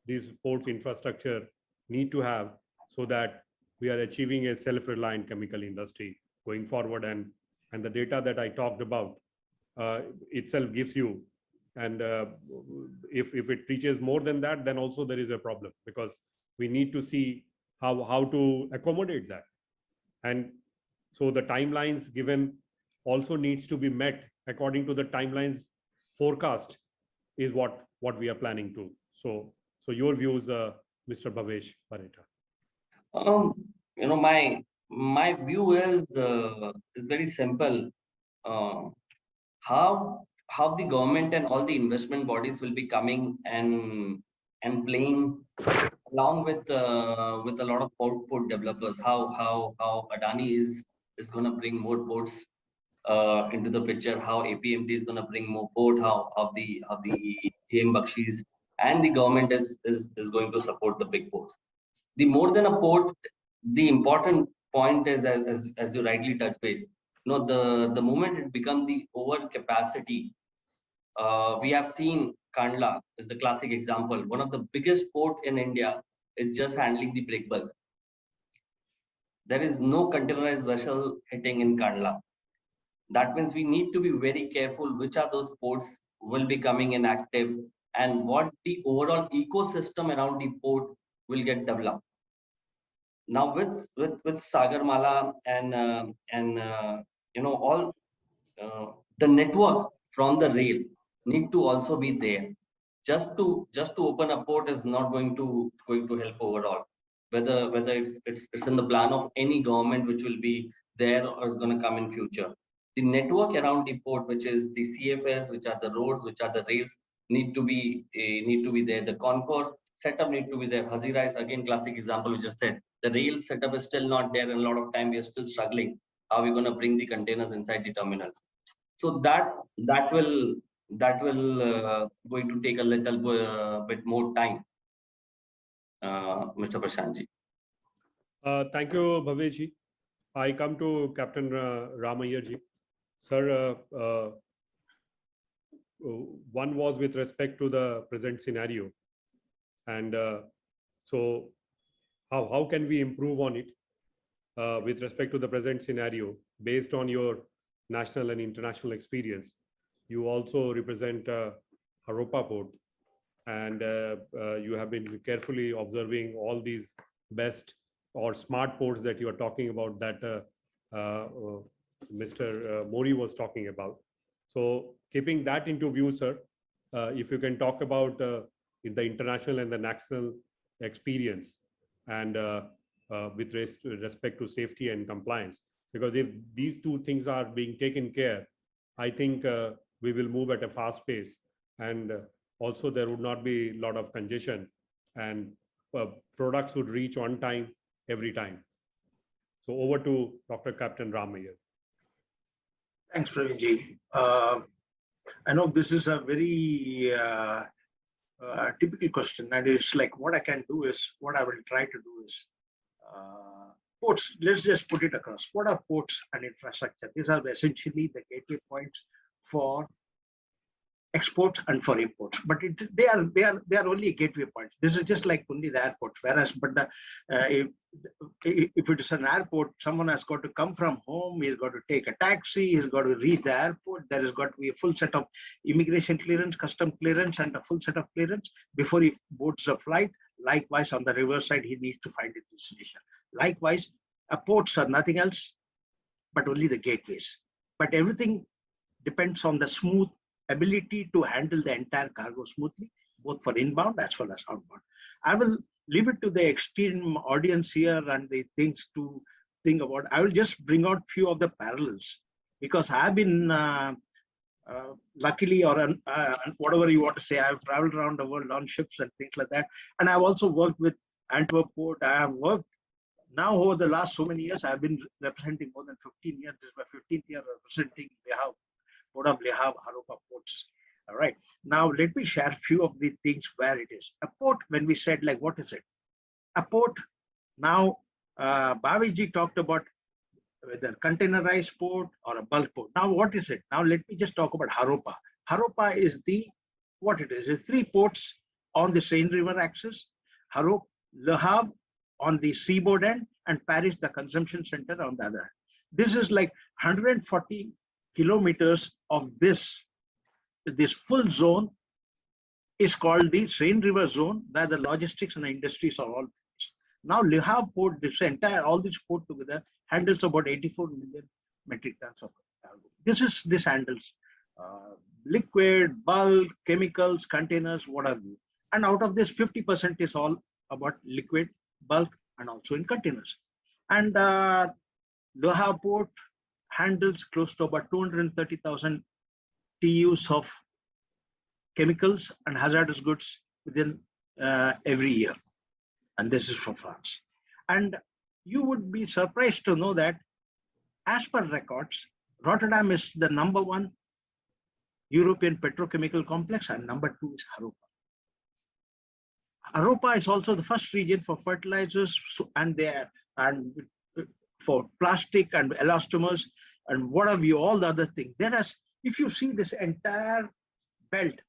these ports infrastructure need to have so that we are achieving a self-reliant chemical industry going forward? And the data that I talked about itself gives you, and if it reaches more than that, then also there is a problem, because we need to see how to accommodate that. And so the timelines given also needs to be met according to the timelines forecast is what we are planning to. So your views, Mr. Bhavesh Parekh. My view is very simple. How the government and all the investment bodies will be coming and playing along with a lot of port developers. How Adani is going to bring more ports into the picture. How APMT is going to bring more port. How the AM Bakshis and the government is going to support the big ports. The more than a port, the important point is, as you rightly touched base, the moment it becomes the over capacity, we have seen Kandla is the classic example. One of the biggest port in India is just handling the brick bulk. There is no containerized vessel hitting in Kandla. That means we need to be very careful which are those ports will be coming in active, and what the overall ecosystem around the port will get developed. Now with Sagarmala and all the network from the rail need to also be there. Just to open a port is not going to help overall. Whether it's in the plan of any government which will be there or is going to come in future. The network around the port, which is the CFS, which are the roads, which are the rails, need to be there. The Concorde setup need to be there. Hazira is again classic example. We just said the rail setup is still not there, and a lot of time we are still struggling. How are we going to bring the containers inside the terminal? So that will going to take a little bit more time, Mr. Prashantji. Thank you, Bhavesh. I come to Captain Ramayya. Sir, one was with respect to the present scenario, and so how can we improve on it with respect to the present scenario based on your national and international experience? You also represent Haropa Port, and you have been carefully observing all these best or smart ports that you are talking about, that Mr. Mori was talking about. So keeping that into view, sir, if you can talk about in the international and the national experience, and with respect to safety and compliance, because if these two things are being taken care, I think we will move at a fast pace, and also there would not be a lot of congestion, and products would reach on time every time. So over to Dr. Captain Ramayya. Thanks, Praveenji. I know this is a very typical question, and it's like what I can do is, what I will try to do is, ports, let's just put it across. What are ports and infrastructure? These are essentially the gateway points for exports and for imports, but they are only gateway points. This is just like only the airports. Whereas, but if it is an airport, someone has got to come from home. He's got to take a taxi. He's got to reach the airport. There has got to be a full set of immigration clearance, custom clearance, and a full set of clearance before he boards a flight. Likewise, on the river side, he needs to find a destination. Likewise, ports are nothing else but only the gateways. But everything depends on the smooth ability to handle the entire cargo smoothly, both for inbound as well as outbound. I will leave it to the extreme audience here and the things to think about. I will just bring out few of the parallels, because I've been luckily, or whatever you want to say, I've traveled around the world on ships and things like that. And I've also worked with Antwerp Port. I have worked now over the last so many years. I've been representing more than 15 years. This is my 15th year representing Port of Le Havre, Haropa ports. All right. Now let me share a few of the things where it is. A port, when we said like, what is it? A port. Now, Bhaviji talked about whether containerized port or a bulk port. Now, what is it? Now let me just talk about Haropa. Haropa is what it is. It's 3 ports on the Seine River axis. Haropa, Le Havre on the seaboard end, and Paris, the consumption center, on the other hand. This is like 140 kilometers of this full zone is called the Seine River zone, where the logistics and the industries are all placed. Now, Le Havre port, all this port together handles about 84 million metric tons of cargo. This handles liquid, bulk, chemicals, containers, whatever. And out of this, 50% is all about liquid, bulk, and also in containers. And Le Havre port handles close to about 230,000 TEUs of chemicals and hazardous goods within every year. And this is for France. And you would be surprised to know that as per records, Rotterdam is the #1 European petrochemical complex, and #2 is Haropa. Haropa is also the first region for fertilizers and for plastic and elastomers and whatever all the other things. If you see this entire belt,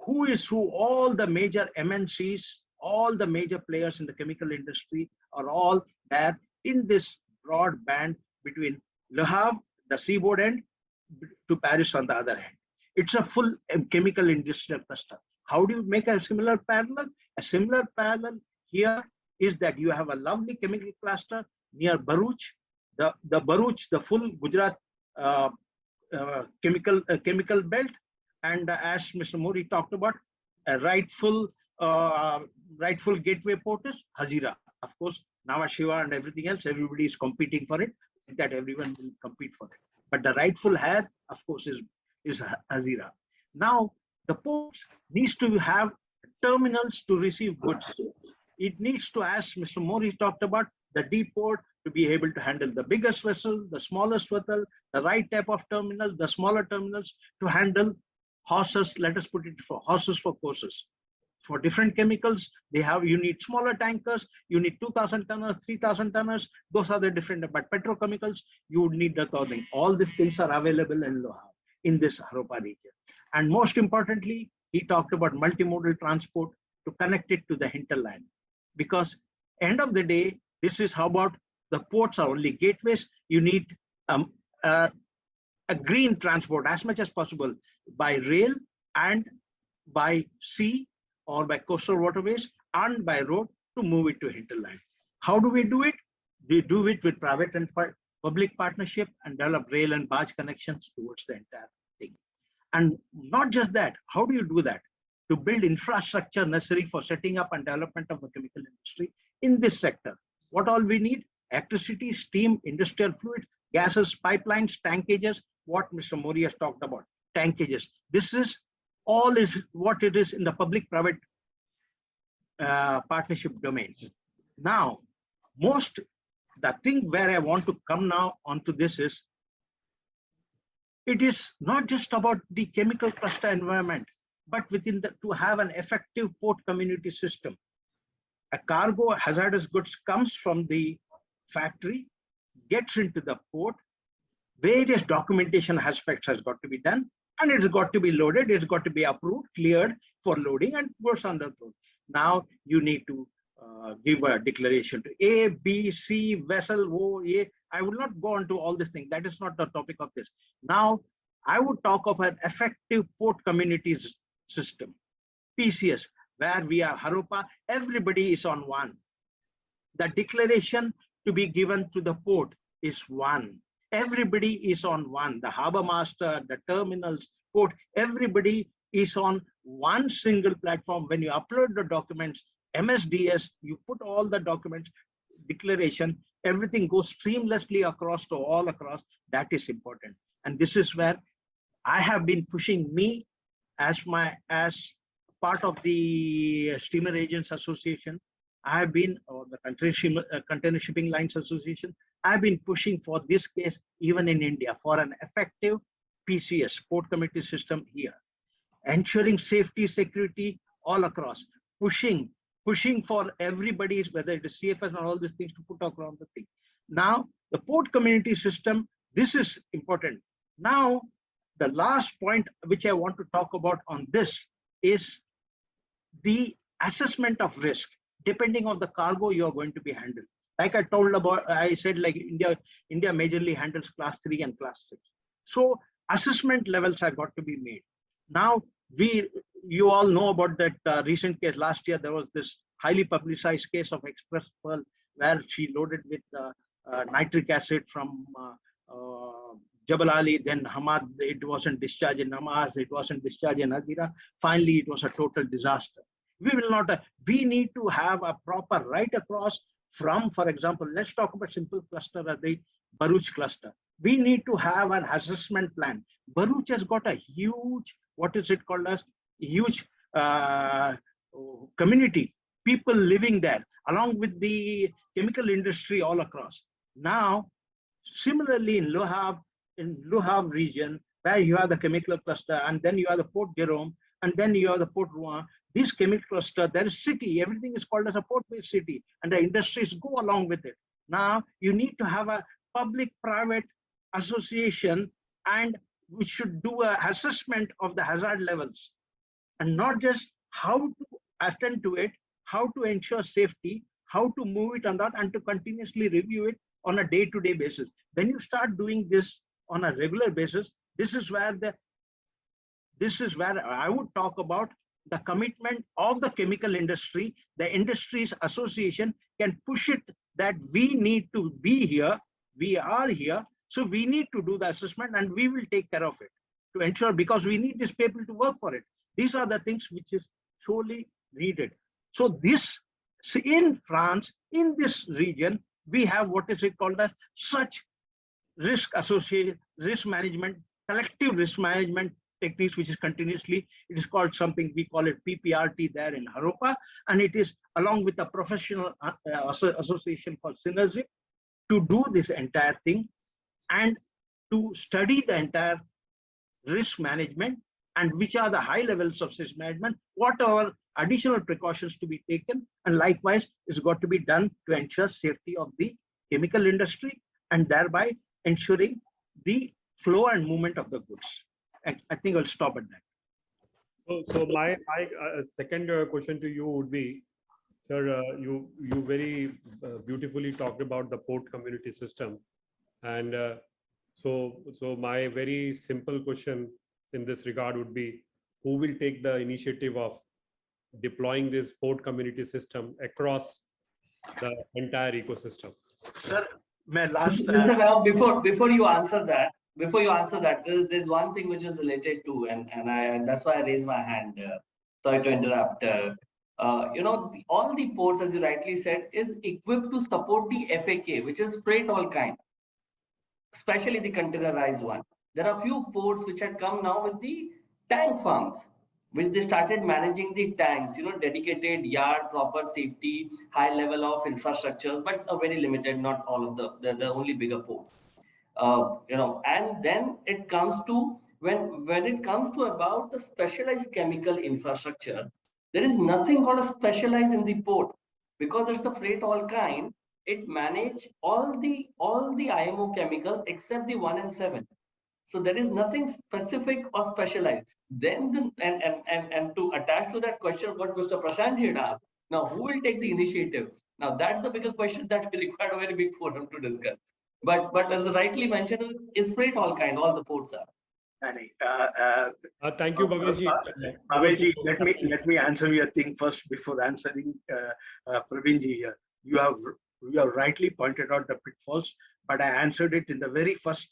who all the major MNCs, all the major players in the chemical industry are all there in this broad band between Le Havre, the seaboard end, to Paris on the other hand. It's a full chemical industrial cluster. How do you make a similar parallel? A similar parallel here is that you have a lovely chemical cluster near Bharuch, the Bharuch, the full Gujarat chemical belt, and as Mr. Mori talked about, a rightful gateway port is Hazira. Of course, Nhava Sheva and everything else, everybody is competing for it. That everyone will compete for it. But the rightful head, of course, is Hazira. Now, the port needs to have terminals to receive goods. It needs to, as Mr. Mori talked about, the deep port to be able to handle the biggest vessel, the smallest vessel, the right type of terminal, the smaller terminals to handle horses. Let us put it for horses for courses. For different chemicals, you need smaller tankers, you need 2,000 tonners, 3,000 tonners. Those are the different, but petrochemicals, you would need the 1,000. All these things are available in Le Havre, in this Haropa region. And most importantly, he talked about multimodal transport to connect it to the hinterland. Because end of the day, this is how about the ports are only gateways. You need a green transport as much as possible by rail and by sea or by coastal waterways and by road to move it to hinterland. How do we do it? We do it with private and public partnership and develop rail and barge connections towards the entire thing. And not just that, how do you do that? To build infrastructure necessary for setting up and development of the chemical industry in this sector. What all we need? Electricity, steam, industrial fluid, gases, pipelines, tankages, what Mr. Mori has talked about, tankages. This is all is what it is in the public-private partnership domain. Now, the thing where I want to come now onto this is, it is not just about the chemical cluster environment. but to have an effective port community system. A cargo hazardous goods comes from the factory, gets into the port, various documentation aspects has got to be done, and it's got to be loaded, it's got to be approved, cleared for loading, and goes on the road. Now you need to give a declaration to A, B, C, vessel, O, A. I will not go on to all these things. That is not the topic of this. Now, I would talk of an effective port communities system, PCS, where we are Haropa, everybody is on one. The declaration to be given to the port is one. Everybody is on one. The harbor master, the terminals, port, everybody is on one single platform. When you upload the documents, MSDS, you put all the documents, declaration, everything goes seamlessly across to all across. That is important. And this is where I have been pushing me as part of the Steamer Agents Association. I have been, or the Container Shipping Lines Association, I've been pushing for this case even in India for an effective PCS, port committee system here, ensuring safety, security all across, pushing for everybody, whether it is CFS and all these things, to put across the thing. Now, the port community system, this is important. Now, the last point which I want to talk about on this is the assessment of risk, depending on the cargo you are going to be handled. Like I told about, I said like India majorly handles class 3 and class 6. So assessment levels have got to be made. Now, you all know about that recent case last year. There was this highly publicized case of Express Pearl, where she loaded with nitric acid from Jabal Ali, then Hamad, it wasn't discharged in Namaz, it wasn't discharged in Hazira. Finally, it was a total disaster. We need to have a proper right across from, for example, let's talk about simple cluster, the Bharuch cluster. We need to have an assessment plan. Bharuch has got a huge, what is it called as, huge community, people living there, along with the chemical industry all across. Now, similarly in Luhav region, where you have the chemical cluster, and then you have the Port Jerome, and then you have the Port Rouen. This chemical cluster, there is city, everything is called as a port-based city, and the industries go along with it. Now, you need to have a public-private association, and we should do an assessment of the hazard levels, and not just how to attend to it, how to ensure safety, how to move it on that, and to continuously review it on a day-to-day basis. When you start doing this on a regular basis, this is where I would talk about the commitment of the chemical industry. The industries association can push it that we need to be here, we are here, so we need to do the assessment, and we will take care of it to ensure, because we need these people to work for it. These are the things which is solely needed. So this, in France, in this region, we have what is it called as such risk associated, risk management, collective risk management techniques, which is continuously, it is called something, we call it PPRT there in Haropa, and it is along with a professional association called Synergy to do this entire thing and to study the entire risk management and which are the high levels of risk management, what are additional precautions to be taken, and likewise it's got to be done to ensure safety of the chemical industry and thereby ensuring the flow and movement of the goods. I think I'll stop at that. So my second question to you would be, sir, you very beautifully talked about the port community system, and so my very simple question in this regard would be, who will take the initiative of deploying this port community system across the entire ecosystem? Sir, my last Mr. Rao, before you answer that, there's one thing which is related to, and that's why I raised my hand. Sorry to interrupt. All the ports, as you rightly said, is equipped to support the FAK, which is freight all kind, especially the containerized one. There are few ports which had come now with the tank farms, which they started managing the tanks, dedicated yard, proper safety, high level of infrastructures, but a very limited, not all of the only bigger ports. And then it comes to when it comes to about the specialized chemical infrastructure, there is nothing called a specialized in the port, because it's the freight all kind. It manage all the IMO chemical except the 1 and 7. So there is nothing specific or specialized. Then and to attach to that question, what Mr. Prashant had asked, now who will take the initiative? Now that's the bigger question that will require a very big forum to discuss. But as rightly mentioned, is freight all kind, all the ports are. Thank you, Bhavesh. Bhavesh, let me answer your thing first before answering Praveen ji here. You have rightly pointed out the pitfalls, but I answered it in the very first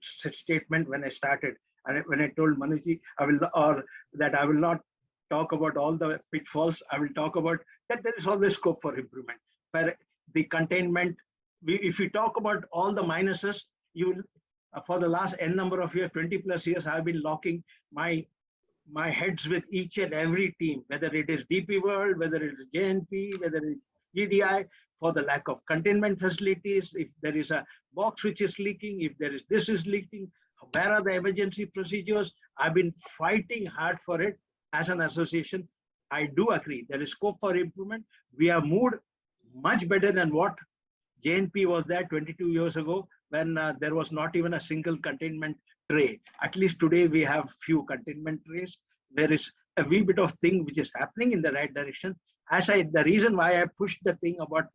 statement when I started, and when I told Manuji I will not talk about all the pitfalls. I will talk about that there is always scope for improvement. But the containment, if we talk about all the minuses, for the last n number of years, 20 plus years, I've been locking my heads with each and every team, whether it is DP World, whether it is JNP, whether it is GDI, for the lack of containment facilities. If there is a box which is leaking, if there is this is leaking, where are the emergency procedures? I've been fighting hard for it as an association. I do agree there is scope for improvement. We have moved much better than what JNP was there 22 years ago, when there was not even a single containment tray. At least today we have few containment trays. There is a wee bit of thing which is happening in the right direction. The reason why I pushed the thing about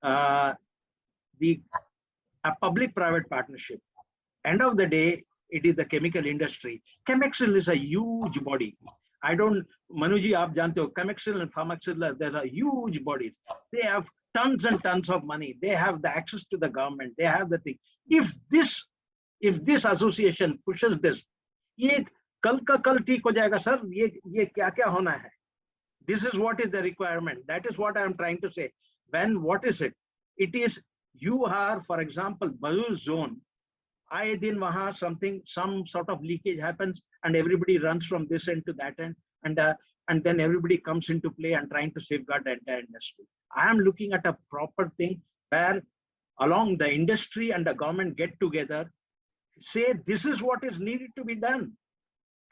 a public-private partnership. End of the day, it is the chemical industry. Chemexil is a huge body. Manuji, aap jante ho, Chemexil and Pharmaxil, there are huge bodies. They have tons and tons of money. They have the access to the government. They have the thing. If this association pushes this, ye kal ka kal theek ho jayega, sir. Ye kya hona hai? This is what is the requirement. That is what I am trying to say. What is it? It is, you are, for example, Bhayur zone. Some sort of leakage happens, and everybody runs from this end to that end, and then everybody comes into play and trying to safeguard the entire industry. I am looking at a proper thing where along the industry and the government get together, say this is what is needed to be done,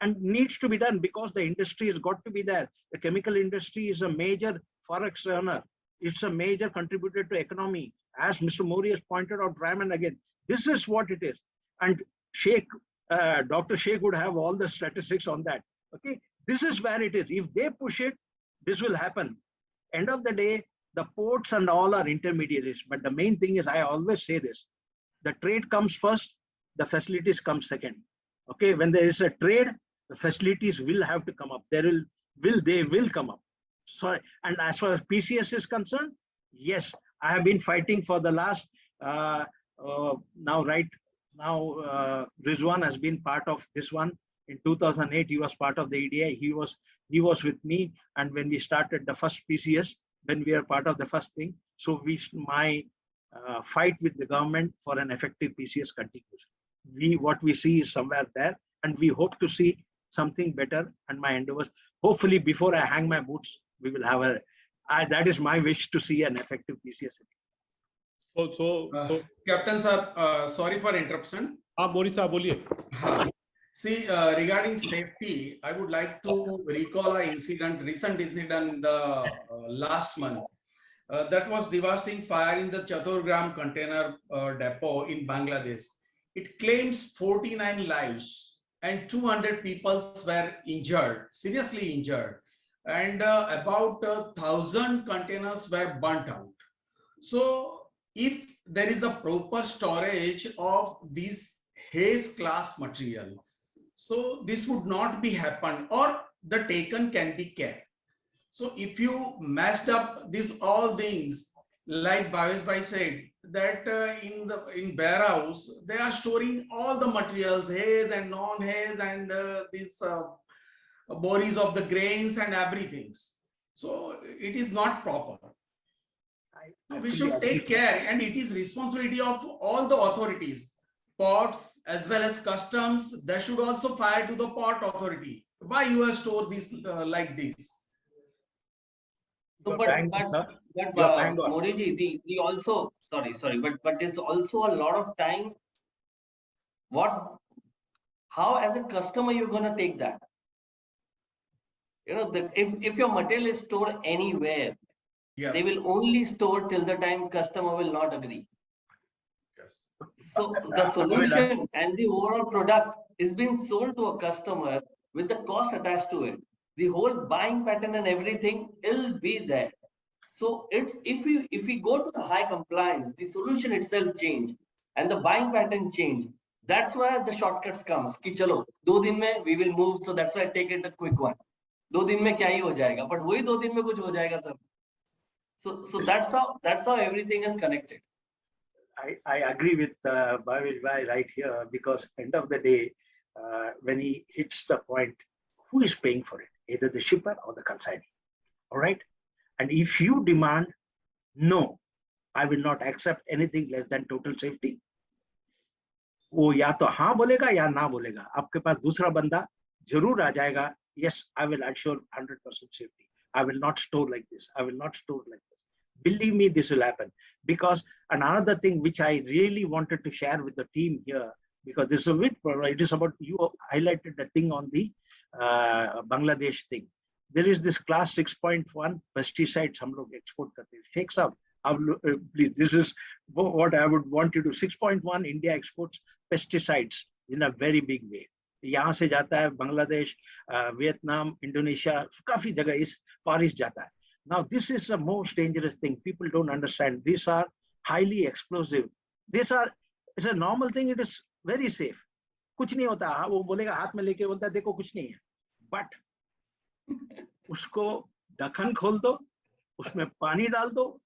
and needs to be done because the industry has got to be there. The chemical industry is a major forex earner. It's a major contributor to economy. As Mr. Mori has pointed out time and again, this is what it is. And Dr. Sheikh would have all the statistics on that. Okay, this is where it is. If they push it, this will happen. End of the day, the ports and all are intermediaries. But the main thing is, I always say this, the trade comes first, the facilities come second. Okay, when there is a trade, the facilities will have to come up. They will come up. Sorry. And as far as PCS is concerned, yes, I have been fighting for the last Rizwan has been part of this one. In 2008, he was part of the EDI. He was with me, and when we started the first PCS, when we are part of the first thing, so my fight with the government for an effective PCS continues. What we see is somewhere there, and we hope to see something better. And my endeavors, hopefully, before I hang my boots, we will have that is my wish, to see an effective PCS. Captain sir, sorry for interruption. Mori sir, boliye. See, regarding safety, I would like to recall a recent incident in the last month. That was devastating fire in the Chaturgram container depot in Bangladesh. It claims 49 lives and 200 people were injured, seriously injured, and about 1,000 containers were burnt out. So if there is a proper storage of this haze class material, so this would not be happened, or the taken can be kept. So if you messed up all things, like Bhavesh Bhai said, that in warehouse they are storing all the materials, haze and non-haze, and these bodies of the grains and everything. So it is not proper. We should take care, and it is responsibility of all the authorities, ports as well as customs. They should also fire to the port authority. Why you have stored this like this? So, but Moriji, the also sorry, but it's also a lot of time. how as a customer you're going to take that? If your material is stored anywhere, Yes. they will only store till the time customer will not agree. Yes. So the solution and the overall product is being sold to a customer with the cost attached to it. The whole buying pattern and everything will be there. So it's if we go to the high compliance, the solution itself change and the buying pattern change. That's why the shortcuts comes. Ki chalo, 2 दिन में we will move. So that's why I take it a quick one. 2 दिन में क्या ही हो जाएगा? But वही 2 दिन में कुछ हो जाएगा sir. So that's how everything is connected. I agree with Bhavesh Bhai right here, because end of the day, when he hits the point, who is paying for it? Either the shipper or the consignee. All right. And if you demand, no, I will not accept anything less than total safety, वो या तो हाँ बोलेगा या ना बोलेगा. आपके पास दूसरा बंदा जरूर आ जाएगा. Yes, I will assure 100% safety. I will not store like this. I will not store like this. Believe me, this will happen. Because another thing which I really wanted to share with the team here, because this is a bit, it is about, you highlighted the thing on the Bangladesh thing. There is this class 6.1 pesticides हम लोग export करते हैं. Sheikh Saab, please, this is what I would want you to. 6.1 India exports pesticides in a very big way. यहाँ से जाता है Bangladesh, Vietnam, Indonesia, काफी जगह इस फारिश जाता है. Now this is the most dangerous thing. People don't understand. These are highly explosive. These are, it's a normal thing. It is very safe. कुछ नहीं होता. वो बोलेगा हाथ में लेके बोलता है देखो कुछ नहीं है. But उसको ढक्कन खोल दो, उसमें पानी डाल दो,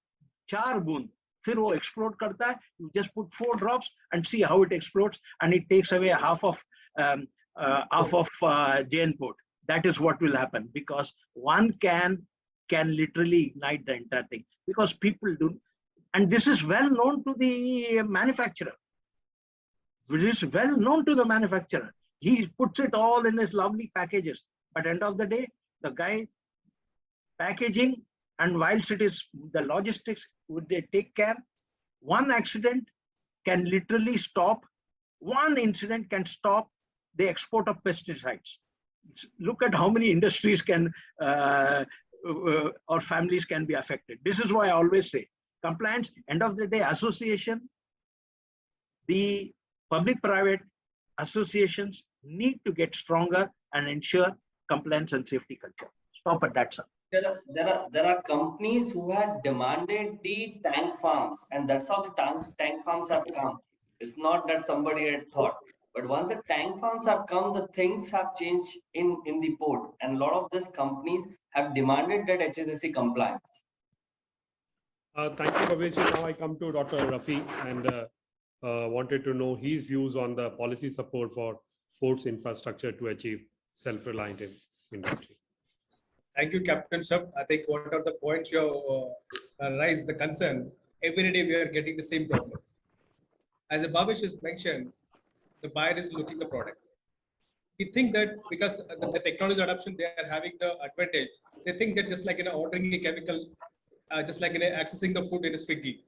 4 बूंद, फिर वो explode करता है. You just put 4 drops and see how it explodes, and it takes away half of JN Port. That is what will happen, because one can literally ignite the entire thing, because people do, and this is well known to the manufacturer. It is well known to the manufacturer. He puts it all in his lovely packages, but end of the day, the guy packaging, and whilst it is the logistics, would they take care? One accident can literally stop. One incident can stop the export of pesticides. Look at how many industries can or families can be affected. This is why I always say compliance, end of the day, association, the public-private associations need to get stronger and ensure compliance and safety culture. Stop at that, sir. There are companies who had demanded the tank farms, and that's how the tank farms have come. It's not that somebody had thought, but once the tank farms have come, the things have changed in the port, and a lot of these companies have demanded that HSSC compliance. Thank you, Bhavesh. Now I come to Dr. Rafi and wanted to know his views on the policy support for ports infrastructure to achieve self-reliant industry. Thank you, Captain Sab. I think what are the points you raised the concern. Every day we are getting the same problem. As Bhavesh has mentioned, the buyer is looking the product. We think that because the technology adoption, they are having the advantage. They think that just like ordering a chemical, just like accessing the food in a Swiggy,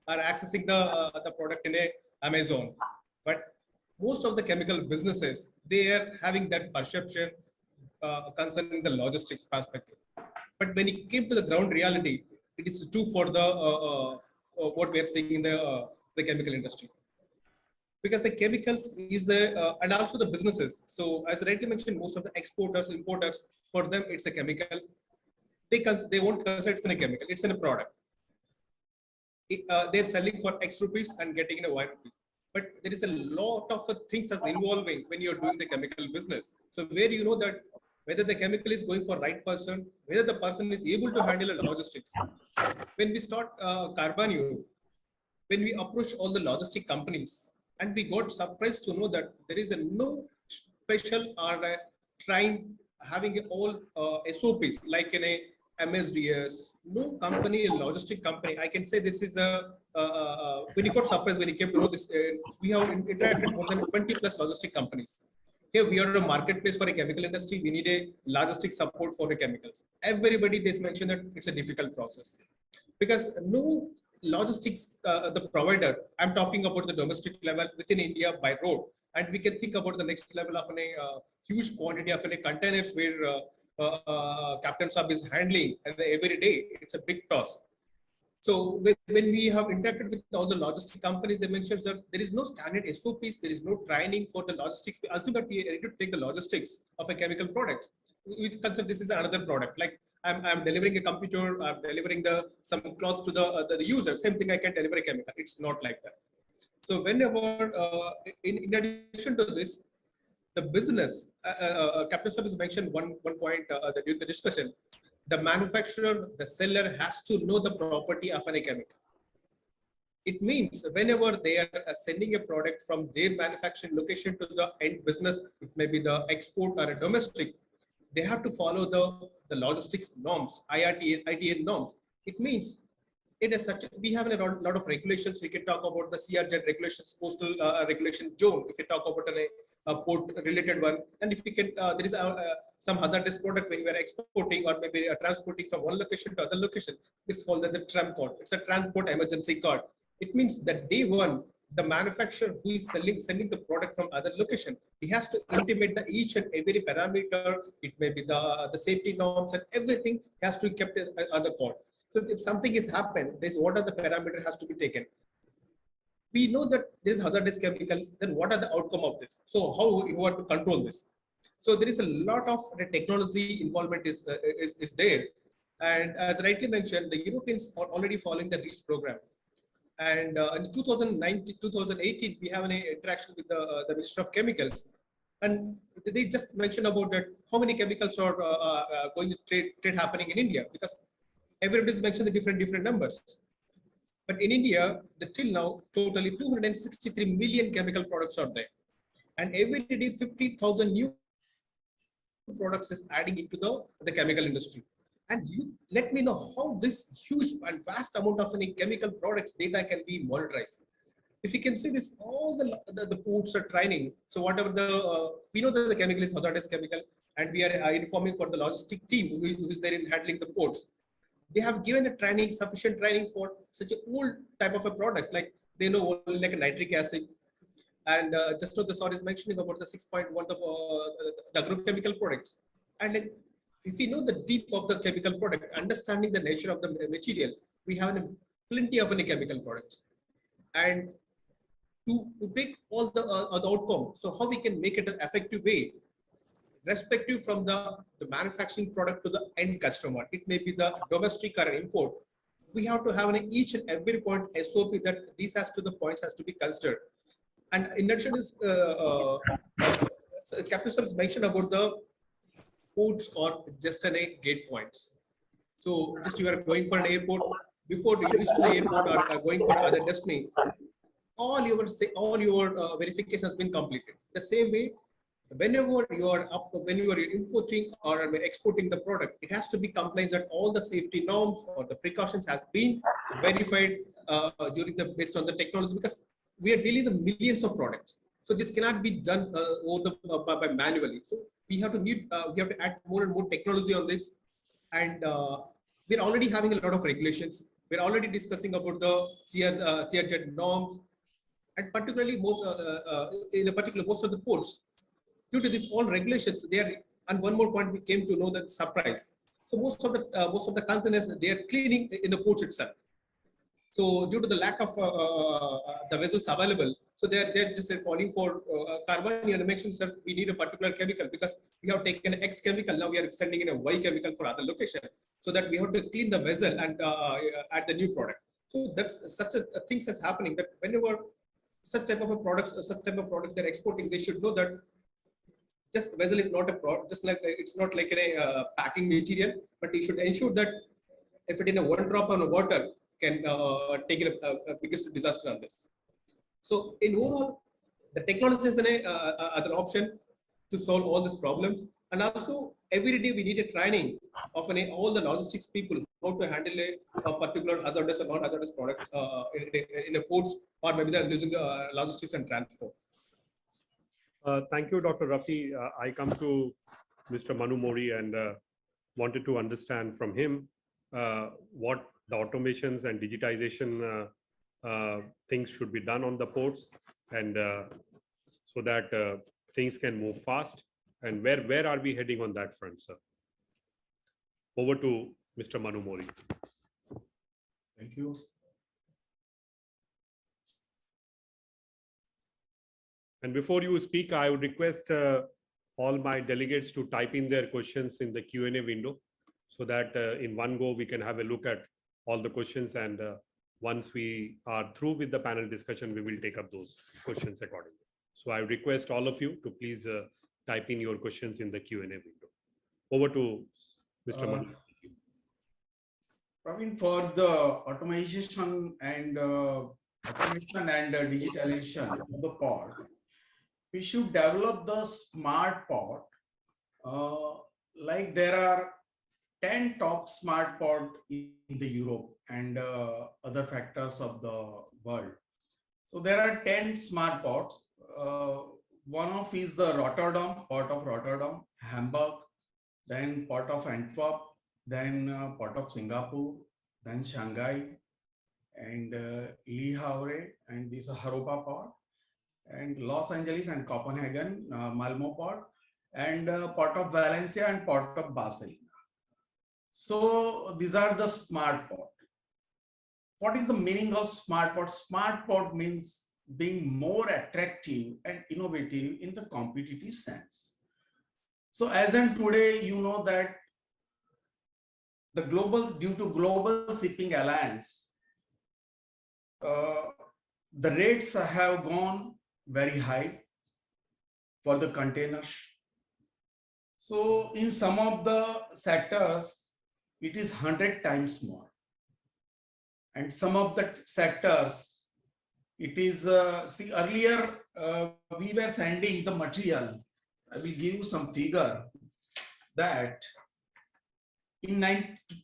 or accessing the product in a Amazon. But most of the chemical businesses, they are having that perception concerning the logistics perspective. But when it came to the ground reality, it is true for the what we are seeing in the chemical industry. Because the chemicals is and also the businesses. So as rightly mentioned, most of the exporters, importers, for them it's a chemical. They won't consider it's in a chemical. It's in a product. They're selling for X rupees and getting in a Y rupees. But there is a lot of things as involving when you're doing the chemical business. So where you know that whether the chemical is going for right person, whether the person is able to handle a logistics. When we start Carbanio, when we approach all the logistic companies, and we got surprised to know that there is no special or trying having all SOPs like in a MSDS, no company, logistic company. I can say this is when you got surprised when you came to know this, we have interacted more than 20 plus logistic companies. Here we are a marketplace for a chemical industry. We need a logistic support for the chemicals. Everybody they mentioned that it's a difficult process because no logistics, the provider, I'm talking about the domestic level within India by road. And we can think about the next level of a huge quantity of containers where Captain Saab is handling, and every day it's a big task. So when we have interacted with all the logistic companies, they mentioned that there is no standard SOPs, there is no training for the logistics. We assume that we need to take the logistics of a chemical product. We consider this is another product. Like I'm delivering a computer, I'm delivering some clothes to the user. Same thing I can deliver a chemical. It's not like that. So whenever, in addition to this, the business, Captain Saab has mentioned one point during the discussion. The manufacturer, the seller has to know the property of a chemical. It means whenever they are sending a product from their manufacturing location to the end business, it may be the export or a domestic, they have to follow the logistics norms, ITA norms. It means it is such, we have a lot of regulations. We can talk about the CRZ regulations, postal regulation zone, if you talk about a port related one. And if we can, there is some hazardous product when we are exporting or maybe transporting from one location to other location. It's called the TRAM code. It's a transport emergency card. It means that day one, the manufacturer who is sending the product from other location, he has to intimate the each and every parameter. It may be the safety norms and everything has to be kept on the code. So if something is happened, this what are the parameter has to be taken. We know that this hazardous chemical, then what are the outcome of this? So how you want to control this? So there is a lot of technology involvement is there. And as rightly mentioned, the Europeans are already following the REACH program. And in 2019, 2018, we have an interaction with the Minister of Chemicals. And they just mentioned about that how many chemicals are going to trade happening in India, because everybody's mentioned the different numbers. But in India, till now, totally 263 million chemical products are there. And every day, 50,000 new products is adding into the chemical industry. And you let me know how this huge and vast amount of any chemical products data can be monitorized. If you can see this, all the ports are training. So whatever we know that the chemical is hazardous chemical, and we are informing for the logistic team who is there in handling the ports. They have given a training, sufficient training for such a old type of a product, like they know only like a nitric acid. And just what the Saud is mentioning about the 6.1 of the agrochemical products. And like, if we know the deep of the chemical product, understanding the nature of the material, we have plenty of any chemical products. And to take all the outcome, so how we can make it an effective way, respective from the manufacturing product to the end customer. It may be the domestic or import. We have to have an each and every point SOP that these has to the points has to be considered. And in addition, is Captain Sir has mentioned about the ports or just an gate points. So just you are going for an airport, before you reach to the airport or going for other destiny, all your verification has been completed. The same way, whenever you are importing or exporting the product, it has to be compliant that all the safety norms or the precautions has been verified based on the technology, because we are dealing with millions of products. So this cannot be done by manually. So we have to add more and more technology on this. And we're already having a lot of regulations. We're already discussing about the CRZ norms, and particularly most of the ports. Due to this all regulations, they are, and one more point we came to know that surprise. So most of the containers, they are cleaning in the ports itself. So due to the lack of the vessels available, so they're just calling for carbon. You mentioned that we need a particular chemical because we have taken X chemical, now we are sending in a Y chemical for other location, so that we have to clean the vessel and add the new product. So that's such a things is happening, that whenever such type of products they're exporting, they should know that just vessel is not a product, just like it's not like a packing material, but you should ensure that if it in a one drop on water can take a biggest disaster on this. So in overall, the technology is an other option to solve all these problems. And also every day we need a training of all the logistics people how to handle a particular hazardous or non-hazardous products in the ports, or maybe they're using logistics and transport. Thank you, Dr. Rafi. I come to Mr. Manu Mori and wanted to understand from him what the automations and digitization things should be done on the ports. And so that things can move fast. And where are we heading on that front, sir? Over to Mr. Manu Mori. Thank you. And before you speak, I would request all my delegates to type in their questions in the Q&A window, so that in one go we can have a look at all the questions, and once we are through with the panel discussion, we will take up those questions accordingly. So I request all of you to please type in your questions in the Q&A window. Over to Mr. Manu. Praveen, for the automation and digitalization of the pod, we should develop the smart pod. Like there are 10 top smart pod in the Europe and other factors of the world. So there are 10 smart pods. One of is the Rotterdam, Port of Rotterdam, Hamburg, then Port of Antwerp, then Port of Singapore, then Shanghai, and Le Havre, and this is Haropa Port, and Los Angeles and Copenhagen, Malmo Port, and Port of Valencia and Port of Barcelona. So these are the smart port. What is the meaning of smart port? Smart port means being more attractive and innovative in the competitive sense. So as in today, you know that due to Global Shipping Alliance, the rates have gone very high for the containers. So in some of the sectors, it is 100 times more. And some of the sectors, it is, see earlier, we were sending the material. I will give you some figure that in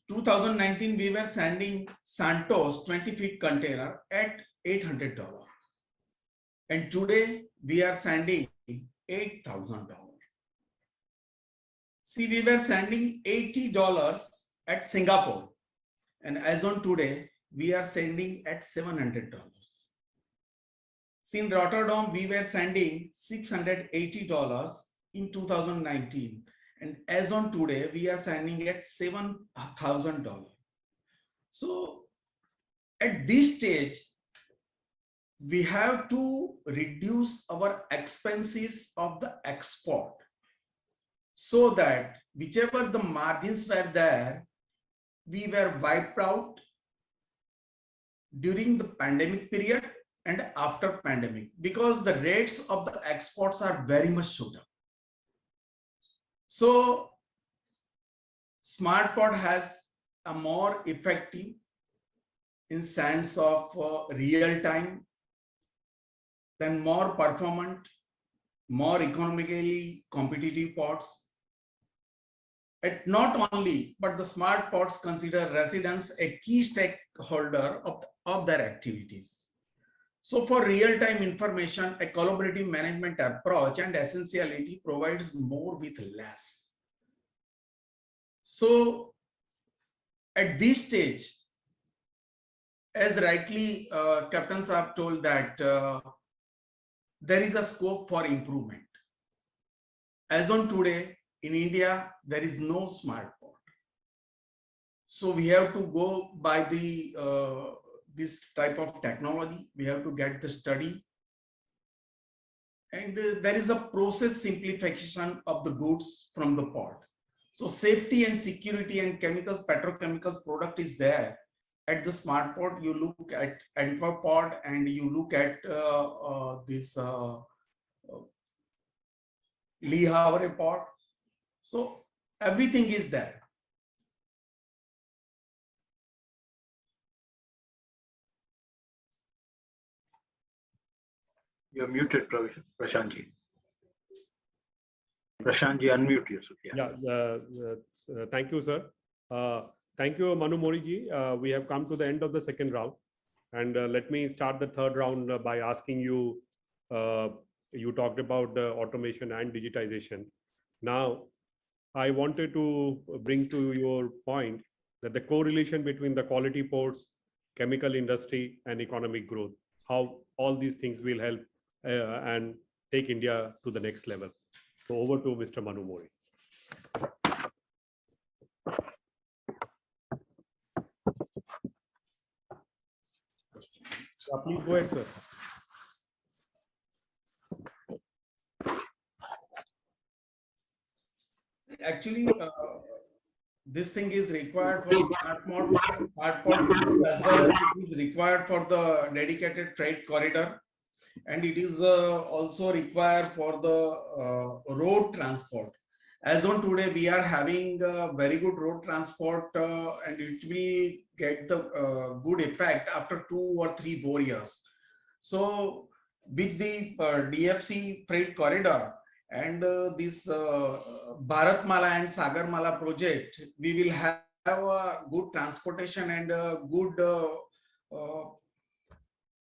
2019, we were sending Santos 20 feet container at $800. And today we are sending $8,000. See, we were sending $80 at Singapore. And as on today, we are sending at $700. See, in Rotterdam, we were sending $680 in 2019. And as on today, we are sending at $7,000. So at this stage, we have to reduce our expenses of the export, so that whichever the margins were there, we were wiped out during the pandemic period and after pandemic, because the rates of the exports are very much shorter. So smart pod has a more effective in sense of real time, then more performant, more economically competitive pods. And not only, but the smart pods consider residents a key stakeholder of their activities. So for real-time information, a collaborative management approach and essentiality provides more with less. So at this stage, as rightly Captain Saab told that there is a scope for improvement. As on today, in India, there is no smart port. So we have to go by the this type of technology. We have to get the study. And there is a process simplification of the goods from the port. So safety and security and chemicals, petrochemicals product is there. At the smart port, you look at Antwerp port and you look at this Le Havre port. So everything is there. You're muted, Prashantji. Prashantji, unmute yourself. Yeah, thank you, sir. Thank you, Manu Mori ji. We have come to the end of the second round. And let me start the third round by asking you, you talked about automation and digitization. Now, I wanted to bring to your point that the correlation between the quality ports, chemical industry, and economic growth, how all these things will help and take India to the next level. So over to Mr. Manu Mori. Please go ahead, sir. Actually, this thing is required for smart mod as well as it is required for the dedicated freight corridor, and it is also required for the road transport. As on today, we are having very good road transport, and it will get the good effect after 2 or 3 more years. So with the DFC freight corridor and this Bharatmala and Sagarmala project, we will have a good transportation and a good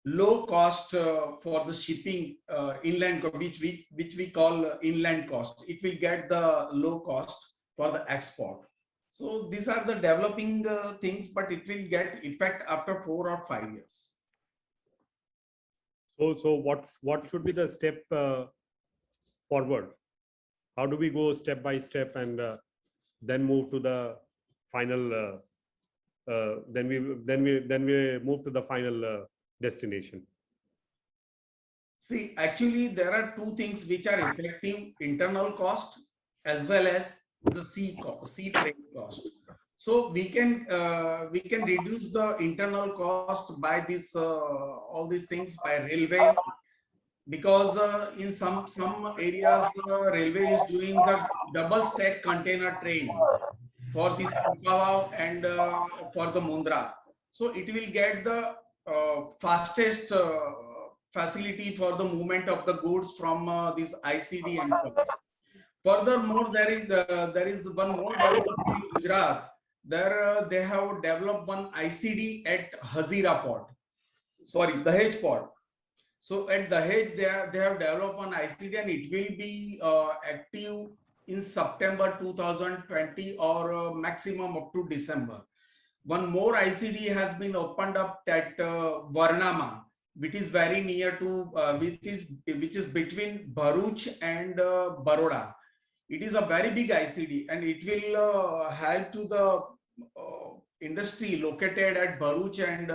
low cost for the shipping inland, which we call inland cost. It will get the low cost for the export. So these are the developing things, but it will get effect after 4 or 5 years. So what should be the step forward? How do we go step by step and then move to the final? Then we move to the final destination. See, actually, there are 2 things which are affecting internal cost as well as the sea freight cost. So we can reduce the internal cost by this all these things by railway, because in some areas railway is doing the double stack container train for this Pipavav and for the Mundra. So it will get the fastest facility for the movement of the goods from this ICD and port. Furthermore, there is one more development in Gujarat. There they have developed one ICD at Hazira port. Sorry, Dahej port. So at Dahej, they have developed one ICD, and it will be active in September 2020 or maximum up to December. One more ICD has been opened up at Varnama, which is very near to which is between Bharuch and Baroda. It is a very big ICD, and it will help to the industry located at Bharuch and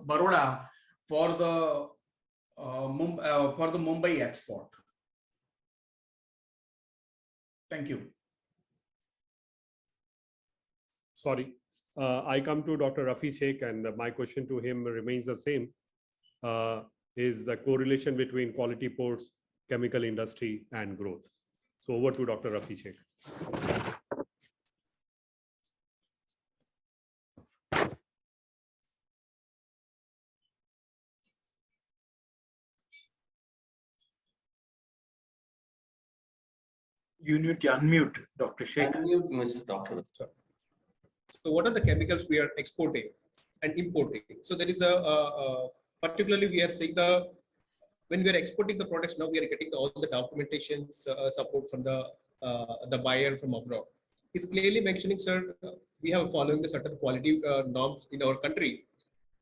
Baroda for the Mumbai export. Thank you. Sorry, I come to Dr. Rafi Sheikh, and my question to him remains the same. Is the correlation between quality ports, chemical industry, and growth? So over to Dr. Rafi Sheikh. You need to unmute, Dr. Sheikh. Unmute, Mr. Doctor. So what are the chemicals we are exporting and importing? So there is a particularly we are saying when we are exporting the products, now we are getting all the documentation support from the buyer from abroad. He's clearly mentioning, sir, we have following the certain quality norms in our country,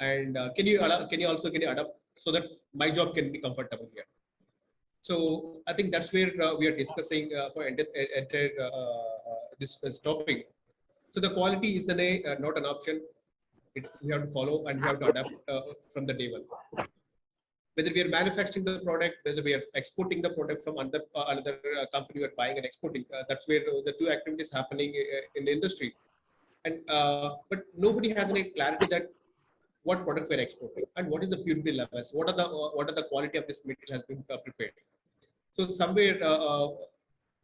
and can you adapt so that my job can be comfortable here? So I think that's where we are discussing for this topic. So the quality is not an option. We have to follow and we have to adapt from the day one. Whether we are manufacturing the product, whether we are exporting the product from another company, we are buying and exporting. That's where the 2 activities happening in the industry. And but nobody has any clarity that what product we are exporting and what is the purity levels, what are the quality of this material has been prepared. So somewhere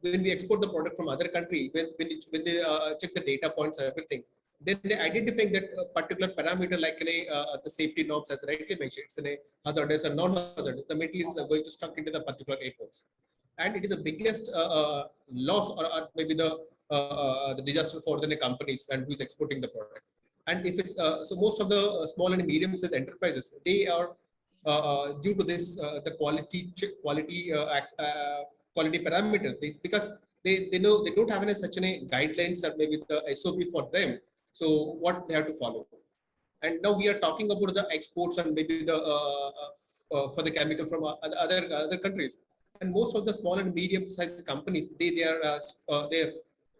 when we export the product from other country, when they check the data points and everything, then they identifying that particular parameter like the safety norms as rightly mentioned, it's a hazardous or non-hazardous. The metal is going to stuck into the particular airports, and it is the biggest loss or maybe the disaster for the companies and who is exporting the product. And if it's so, most of the small and medium-sized enterprises, they are due to this the quality parameter, because they know they don't have any such guidelines or maybe the SOP for them. So what they have to follow. And now we are talking about the exports and maybe the for the chemical from other countries. And most of the small and medium-sized companies, they're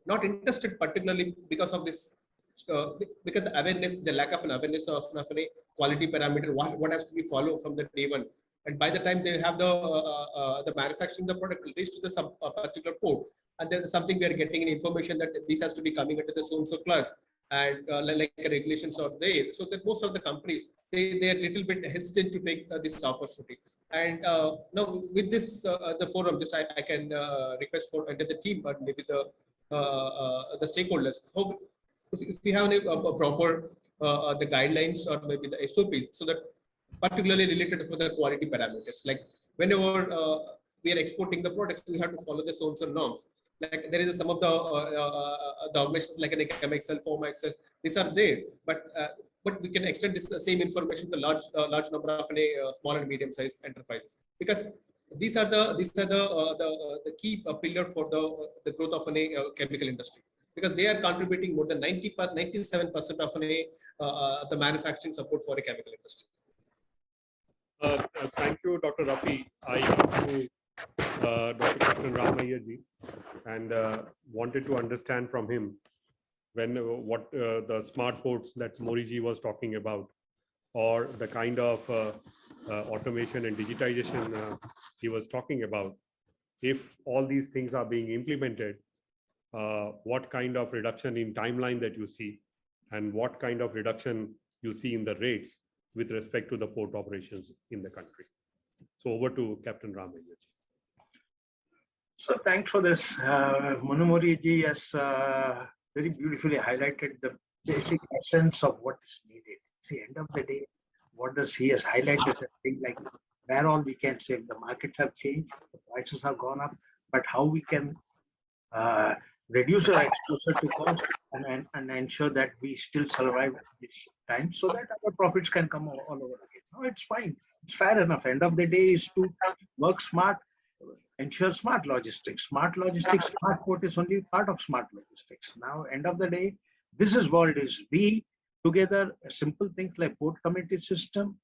not interested particularly because of this, because the awareness, the lack of an awareness of a quality parameter, what has to be followed from the day one. And by the time they have the manufacturing the product will reach to the particular port, and there's something we are getting an information that this has to be coming into the so-and-so class, and like regulations are there. So that most of the companies, they are a little bit hesitant to take this opportunity. And now with this, the forum, just I can request for under the team, but maybe the stakeholders, how, if we have a proper the guidelines or maybe the SOP, so that particularly related for the quality parameters, like whenever we are exporting the product, we have to follow the so-and-so norms. Like there is some of the organizations like an MXL, FORMXL, these are there, but we can extend this same information to large number of small and medium-sized enterprises, because these are the key pillar for the growth of a chemical industry, because they are contributing more than 97% of the manufacturing support for a chemical industry. Thank you, Dr. Rafi. I come to Dr. Captain Ramaiah ji, and wanted to understand from him what the smart ports that Moriji was talking about, or the kind of automation and digitization he was talking about. If all these things are being implemented, what kind of reduction in timeline that you see, and what kind of reduction you see in the rates with respect to the port operations in the country. So over to Captain Ramaiah. So thanks for this. Monu Moriji has very beautifully highlighted the basic essence of what is needed. See, end of the day, what does he has highlighted a thing like where all we can save. The markets have changed, the prices have gone up, but how we can reduce our exposure to cost and ensure that we still survive this time, so that our profits can come all over again. No, it's fine. It's fair enough. End of the day is to work smart, ensure smart logistics. Smart logistics, smart port is only part of smart logistics. Now, end of the day, this is what it is. We together, simple things like port committee system,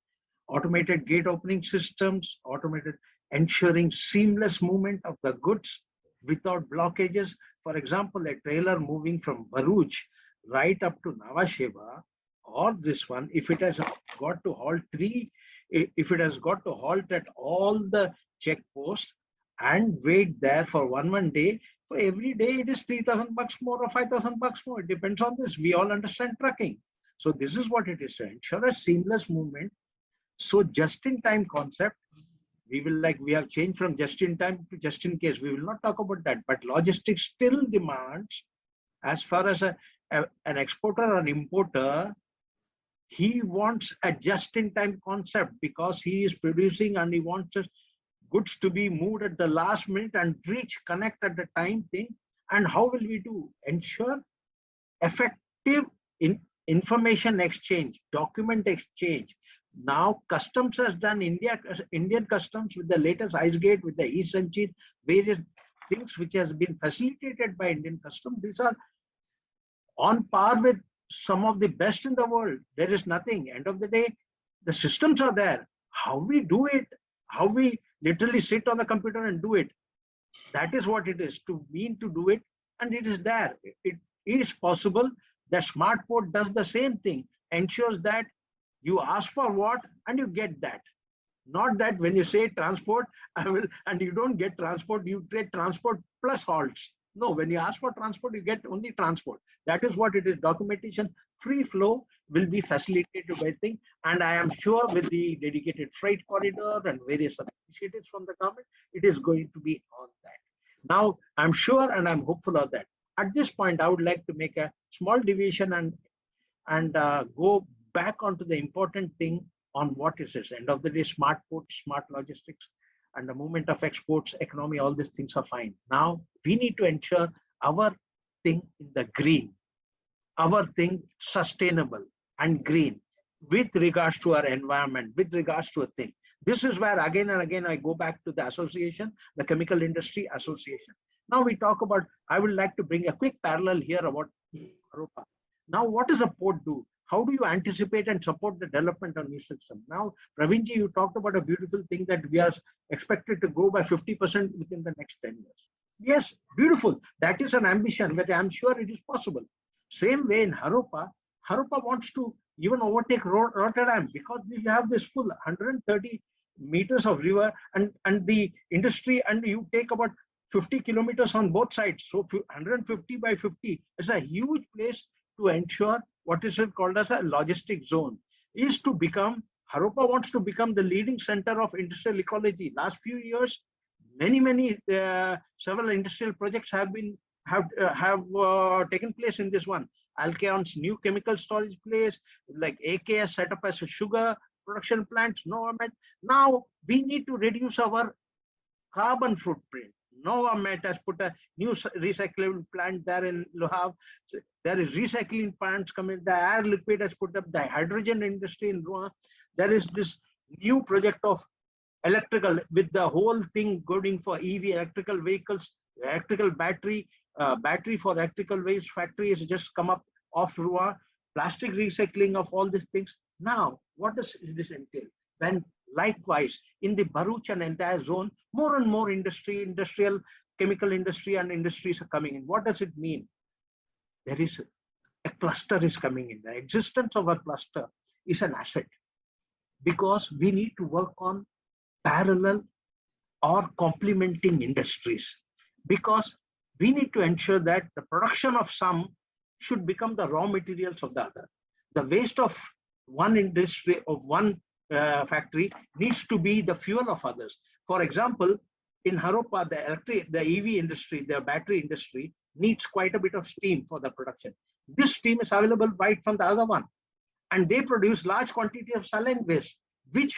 automated gate opening systems, automated ensuring seamless movement of the goods without blockages. For example, a trailer moving from Bharuch right up to Nhava Sheva, or this one, if it has got to halt if it has got to halt at all the checkposts and wait there for one day, for every day it is 3,000 bucks more or 5,000 bucks more. It depends on this. We all understand trucking. So this is what it is, to ensure a seamless movement. So just-in-time concept, we have changed from just-in-time to just-in-case. We will not talk about that, but logistics still demands, as far as an exporter or an importer, he wants a just-in-time concept, because he is producing and he wants goods to be moved at the last minute and connect at the time thing. And how will we do? Ensure effective information exchange, document exchange. Now, customs has done, Indian customs with the latest ICE gate, with the e-Sanchit, various things which has been facilitated by Indian customs. These are on par with some of the best in the world. There is nothing. End of the day, the systems are there. How we do it, how we literally sit on the computer and do it, that is what it is, to mean to do it, and it is there. It is possible. The smart port does the same thing, ensures that you ask for what and you get that. Not that when you say transport, and you don't get transport, you get transport plus halts. No, when you ask for transport, you get only transport. That is what it is. Documentation, free flow will be facilitated by thing. And I am sure with the dedicated freight corridor and various other initiatives from the government, it is going to be on that. Now, I'm sure and I'm hopeful of that. At this point, I would like to make a small deviation and go back onto the important thing on what is this. End of the day, smart ports, smart logistics, and the movement of exports, economy, all these things are fine. Now, we need to ensure our thing in the green, our thing sustainable and green with regards to our environment, with regards to a thing. This is where again and again I go back to the association, the Chemical Industry Association. Now we talk about, I would like to bring a quick parallel here about Europa. Now, what does a port do? how do you anticipate and support the development of new system? Now, Praveerji, you talked about a beautiful thing that we are expected to grow by 50% within the next 10 years. Yes, beautiful. That is an ambition, but I'm sure it is possible. Same way in Haropa wants to even overtake Rotterdam because we have this full 130 meters of river and the industry, and you take about 50 kilometers on both sides. So 150 by 50 is a huge place to ensure what is it called as a logistic zone. Is to become, Haropa wants to become the leading center of industrial ecology. Last few years, many several industrial projects have taken place in this one. Alkeon's new chemical storage place, like AKS set up as a sugar production plants. Now we need to reduce our carbon footprint. Novamet has put a new recycling plant there in Le Havre. So there is recycling plants coming. The Air Liquide has put up the hydrogen industry in Rouen. There is this new project of electrical, with the whole thing going for EV, electrical vehicles, electrical battery for electrical waste factory has just come up off Rouen. Plastic recycling of all these things. Now, what does this entail? When likewise in the Bharuch and entire zone, more and more industrial, chemical industry and industries are coming in. What does it mean? There is a cluster is coming in. The existence of a cluster is an asset, because we need to work on parallel or complementing industries, because we need to ensure that the production of some should become the raw materials of the other. The waste of one industry, of one factory, needs to be the fuel of others. For example, in Haropa, the EV industry, the battery industry needs quite a bit of steam for the production. This steam is available right from the other one, and they produce large quantity of saline waste, which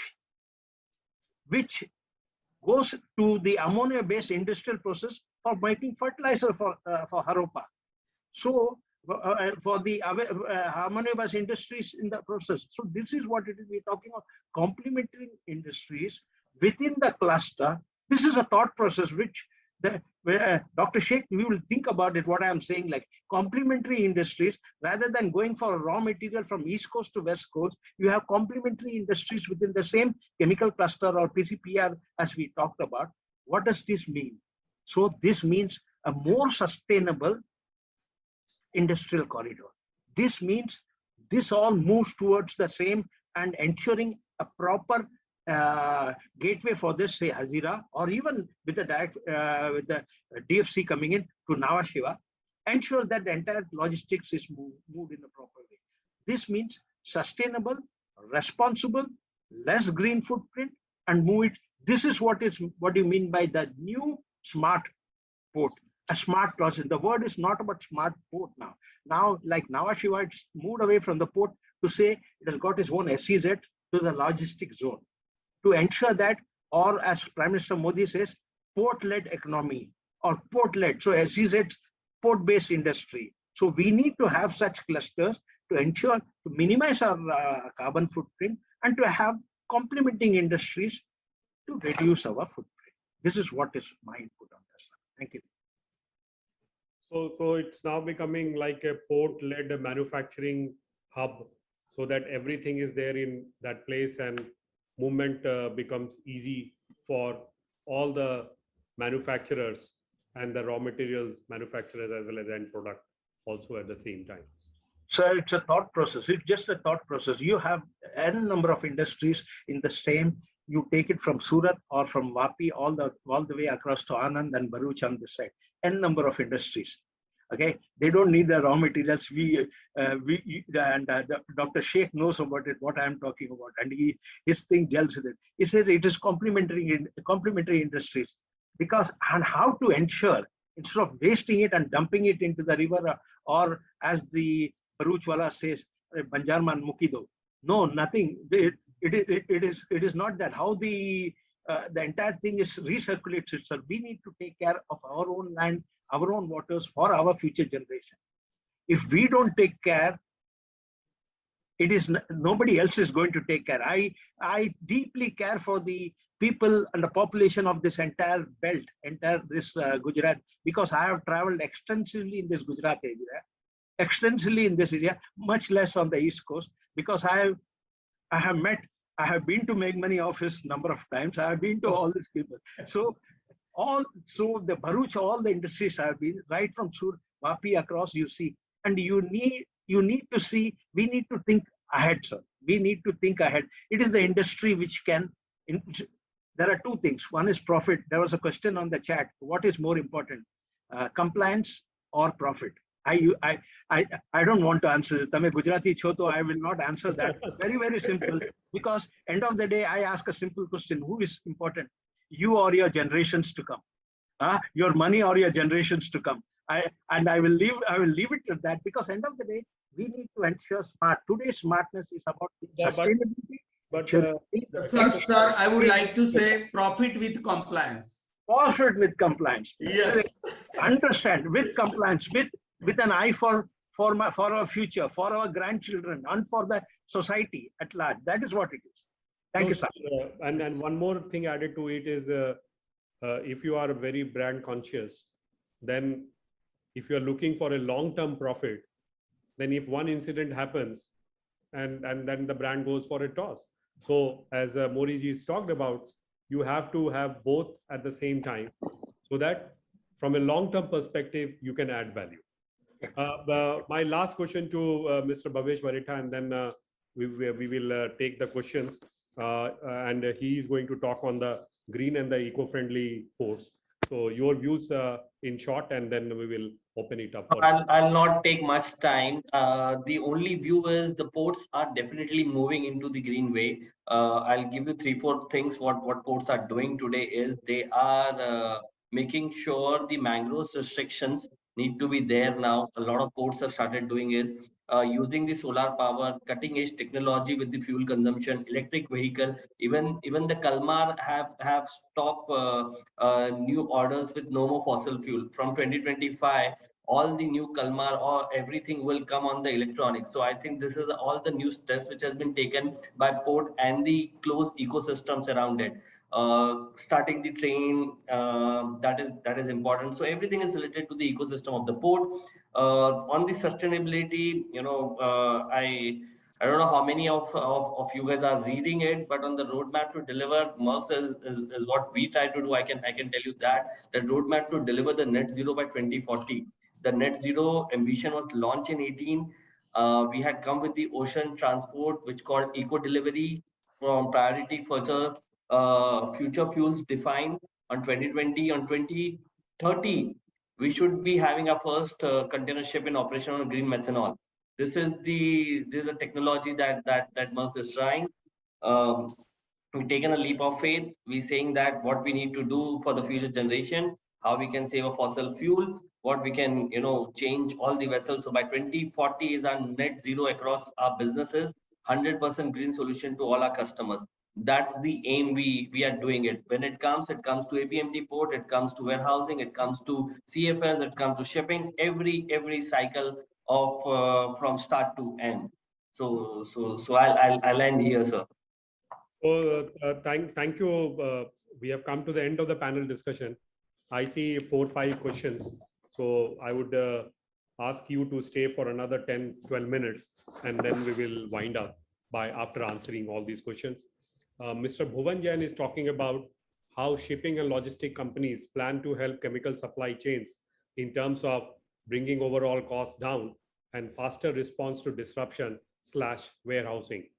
goes to the ammonia-based industrial process for making fertilizer for Haropa. So for the ammonia-based industries in the process. So this is what it is. We're talking of complementary industries within the cluster. This is a thought process which Dr. Sheikh, we will think about it, what I'm saying, like complementary industries, rather than going for raw material from East Coast to West Coast, you have complementary industries within the same chemical cluster or PCPR as we talked about. What does this mean? So this means a more sustainable industrial corridor. This means this all moves towards the same and ensuring a proper gateway for this, say Hazira, or even with the direct with the DFC coming in to Nhava Sheva, ensure that the entire logistics is moved in the proper way. This means sustainable, responsible, less green footprint, and move it. This is what you mean by the new smart port. A smart process. The word is not about smart port now. Now, like Nhava Sheva, it's moved away from the port to say it has got its own SEZ to the logistic zone, to ensure that, or as Prime Minister Modi says, port-led economy or port-led. So SEZ, port-based industry. So we need to have such clusters to ensure to minimize our carbon footprint and to have complementing industries to reduce our footprint. This is what is my input on this. Thank you. So it's now becoming like a port-led manufacturing hub, so that everything is there in that place and movement becomes easy for all the manufacturers and the raw materials manufacturers as well as end product also at the same time. So it's a thought process. It's just a thought process. You have n number of industries in the same. You take it from Surat or from Vapi all the way across to Anand and Bharuch on this side. N number of industries. Okay, they don't need the raw materials. Dr. Sheikh knows about it, what I'm talking about, and his thing gels with it. He says it is complementary industries, because and how to ensure, instead of wasting it and dumping it into the river, or as the Bharuchwala says, Banjarman Mukido. No, nothing. It is not that. How the entire thing is recirculates itself. We need to take care of our own land, our own waters for our future generation. If we don't take care, it is nobody else is going to take care. I deeply care for the people and the population of this entire belt, this Gujarat, because I have traveled extensively in this Gujarat area. extensively in this area, much less on the East Coast, because I have been to Make Money office number of times. I have been to all these people. So the Bharuch, all the industries have been right from Surat, Vapi across, you see, and you need to see, we need to think ahead, sir. We need to think ahead. It is the industry which can, there are two things. One is profit. There was a question on the chat. What is more important, compliance or profit? I don't want to answer it. Tame Gujarati cho to I will not answer that. Very, very simple. Because end of the day, I ask a simple question: who is important? You or your generations to come? Your money or your generations to come? I will leave it at that, because end of the day, we need to ensure smart. Today's smartness is about sustainability. Sir, I would like to say profit with compliance. Profit with compliance. Yes. Understand, with compliance, with an eye for our future, for our grandchildren, and for the society at large. That is what it is. Thank you, sir. And one more thing added to it is, if you are very brand conscious, then if you are looking for a long-term profit, then if one incident happens, and then the brand goes for a toss. So as Moriji talked about, you have to have both at the same time, so that from a long-term perspective, you can add value. My last question to Mr. Bhavesh Bareja, and then we will take the questions. And he is going to talk on the green and the eco-friendly ports. So your views in short, and then we will open it up for. I'll not take much time. The only view is the ports are definitely moving into the green way. I'll give you 3-4 things. What ports are doing today is they are making sure the mangroves restrictions need to be there now. A lot of ports have started doing is using the solar power, cutting edge technology with the fuel consumption, electric vehicle. Even the Kalmar have stopped new orders with no more fossil fuel. From 2025, all the new Kalmar or everything will come on the electronics. So I think this is all the new steps which has been taken by port and the closed ecosystems around it. Starting the train, that is important. So everything is related to the ecosystem of the port. On the sustainability, I don't know how many of you guys are reading it, but on the roadmap to deliver, Maersk is what we try to do. I can tell you that the roadmap to deliver the net zero by 2040. The net zero ambition was launched in 18. We had come with the ocean transport, which called eco delivery from priority further. Future fuels defined on 2020. On 2030, we should be having our first container ship in operation on green methanol. This is the technology that Maersk is trying. We've taken a leap of faith. We're saying that what we need to do for the future generation, how we can save a fossil fuel, what we can change all the vessels. So by 2040 is our net zero across our businesses, 100% green solution to all our customers. That's the aim. We are doing it. When it comes to APMT port, it comes to warehousing, it comes to CFS, it comes to shipping, every cycle of from start to end. So I'll end here, sir. So thank you. We have come to the end of the panel discussion. I see 4-5 questions. So I would ask you to stay for another 10-12 minutes, and then we will wind up after answering all these questions. Mr. Bhuvan Jain is talking about how shipping and logistic companies plan to help chemical supply chains in terms of bringing overall costs down and faster response to disruption/warehousing.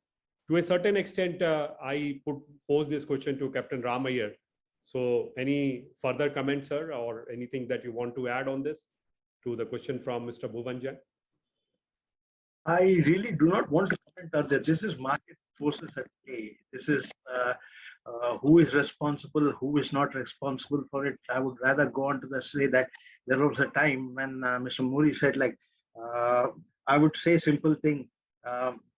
To a certain extent, I pose this question to Captain Ram Iyer. So any further comments, sir, or anything that you want to add on this to the question from Mr. Bhuvan Jain? I really do not want to comment on that. This is market forces at play. This is who is responsible, who is not responsible for it. I would rather go on to say that there was a time when Mr. Mori said, like, I would say simple thing.